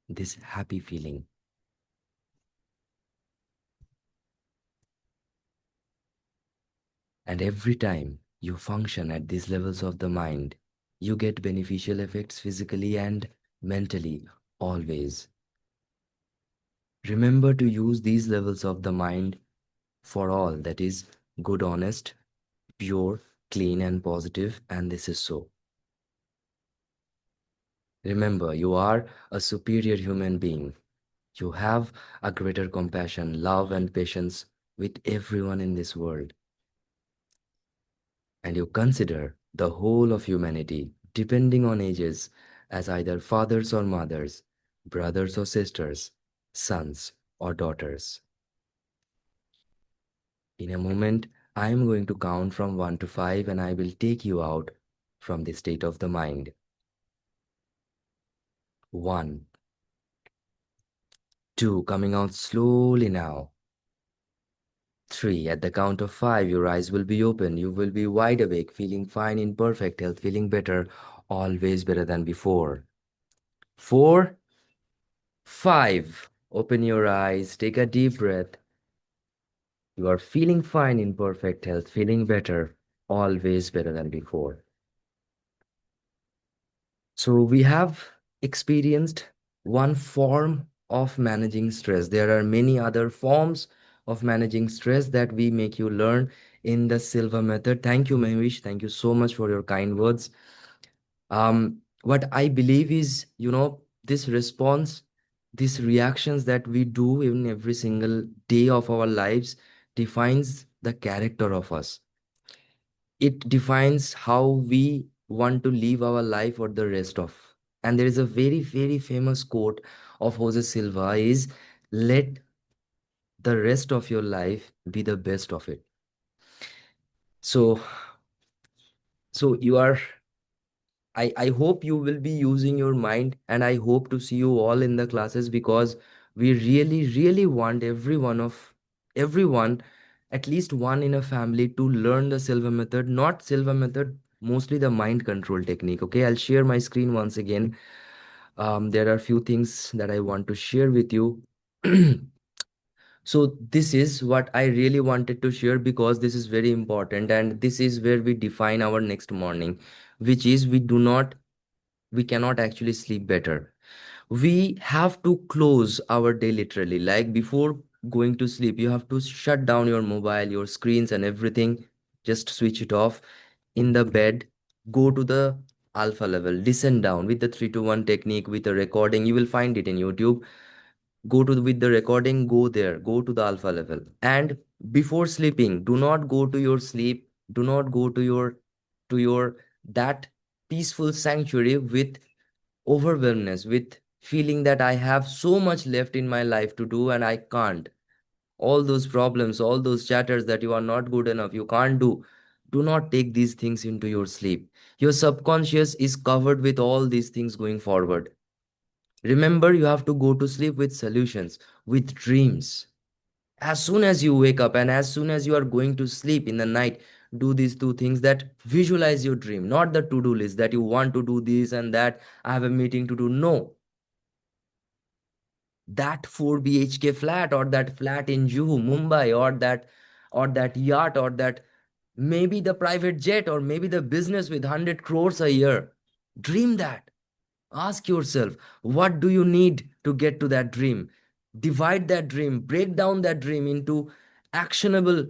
this happy feeling. And every time you function at these levels of the mind, you get beneficial effects physically and mentally, always. Remember to use these levels of the mind for all that is good, honest, pure, clean, and positive, and this is so. Remember, you are a superior human being. You have a greater compassion, love, and patience with everyone in this world. And you consider the whole of humanity, depending on ages, as either fathers or mothers, brothers or sisters, sons or daughters. In a moment, I am going to count from 1 to 5 and I will take you out from the state of the mind. 1, 2, coming out slowly now. 3, at the count of 5, your eyes will be open. You will be wide awake, feeling fine, in perfect health, feeling better, always better than before. 4, 5, open your eyes, take a deep breath. You are feeling fine, in perfect health, feeling better, always better than before. So we have experienced one form of managing stress. There are many other forms of managing stress that we make you learn in the Silva method. Thank you, Mahesh. Thank you so much for your kind words. What I believe is, this response, these reactions that we do in every single day of our lives defines the character of us. It defines how we want to live our life for the rest of. And there is a very, very famous quote of Jose Silva is, let the rest of your life be the best of it. So, so you are, I hope you will be using your mind, and I hope to see you all in the classes, because we really, really want everyone, at least one in a family, to learn the Silva method, not Silva method, mostly the mind control technique. Okay, I'll share my screen once again. There are a few things that I want to share with you. So this is what I really wanted to share, because this is very important, and this is where we define our next morning, which is we cannot actually sleep better. We have to close our day literally. Like before going to sleep, you have to shut down your mobile, your screens, and everything. Just switch it off in the bed. Go to the alpha level, descend down with the 3 to 1 technique, with a recording. You will find it in YouTube. Go to with the recording, go there, go to the alpha level. And before sleeping, do not go to your sleep, do not go to your that peaceful sanctuary with overwhelmness, with feeling that I have so much left in my life to do and I can't. All those problems, all those chatters that you are not good enough, you can't do. Do not take these things into your sleep. Your subconscious is covered with all these things going forward. Remember, you have to go to sleep with solutions, with dreams. As soon as you wake up and as soon as you are going to sleep in the night, do these 2 things: that visualize your dream, not the to-do list that you want to do this and that, I have a meeting to do. No, that 4 BHK flat, or that flat in Juhu, Mumbai, or that yacht, or that maybe the private jet, or maybe the business with 100 crores a year. Dream that. Ask yourself, what do you need to get to that dream? Divide that dream, break down that dream into actionable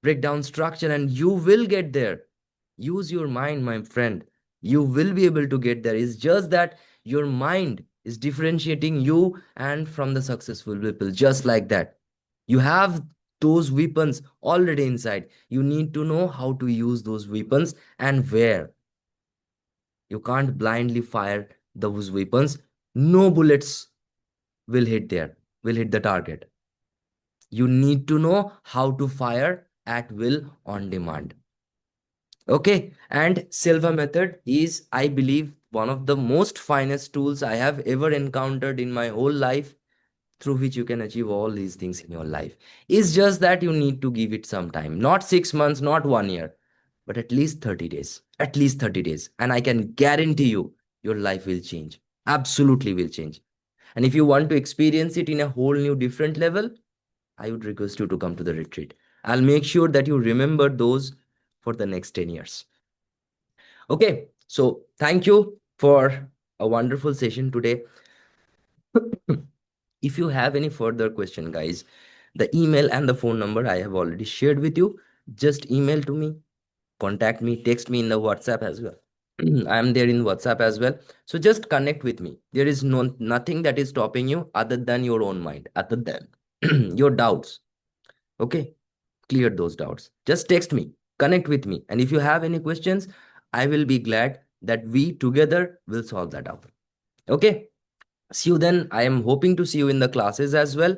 breakdown structure, and you will get there. Use your mind, my friend. You will be able to get there. It's just that your mind is differentiating you and from the successful people, just like that. You have those weapons already inside. You need to know how to use those weapons and where. You can't blindly fire those weapons. No bullets will hit there, will hit the target. You need to know how to fire at will on demand. Okay, and Silva method is, I believe, one of the most finest tools I have ever encountered in my whole life, through which you can achieve all these things in your life. It's just that you need to give it some time, not 6 months, not 1 year, but at least 30 days, at least 30 days. And I can guarantee you, your life will change. Absolutely will change. And if you want to experience it in a whole new different level, I would request you to come to the retreat. I'll make sure that you remember those for the next 10 years. Okay, so thank you for a wonderful session today. If you have any further question, guys, the email and the phone number I have already shared with you. Just email to me, contact me, text me in the WhatsApp as well. I am there in WhatsApp as well. So just connect with me. There is nothing that is stopping you other than your own mind, other than your doubts. Okay, clear those doubts. Just text me, connect with me. And if you have any questions, I will be glad that we together will solve that out. Okay, see you then. I am hoping to see you in the classes as well.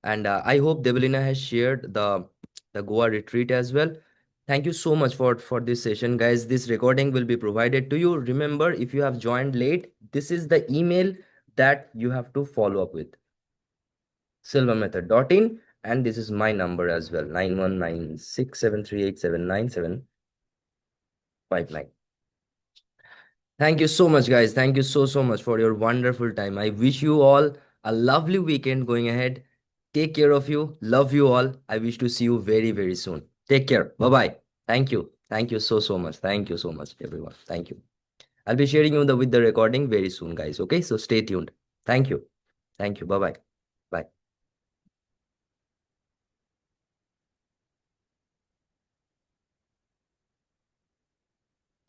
And I hope Devalina has shared the Goa retreat as well. Thank you so much for this session, guys. This recording will be provided to you. Remember, if you have joined late, this is the email that you have to follow up with: silvamethod.in. And this is my number as well: 919673879759. Thank you so much, guys. Thank you so much for your wonderful time. I wish you all a lovely weekend going ahead. Take care of you. Love you all. I wish to see you very soon. Take care. Bye bye. Thank you. Thank you so much. Thank you so much, everyone. Thank you. I'll be sharing you with the recording very soon, guys. Okay, so stay tuned. Thank you. Thank you. Bye bye. Bye.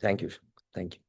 Thank you. Thank you.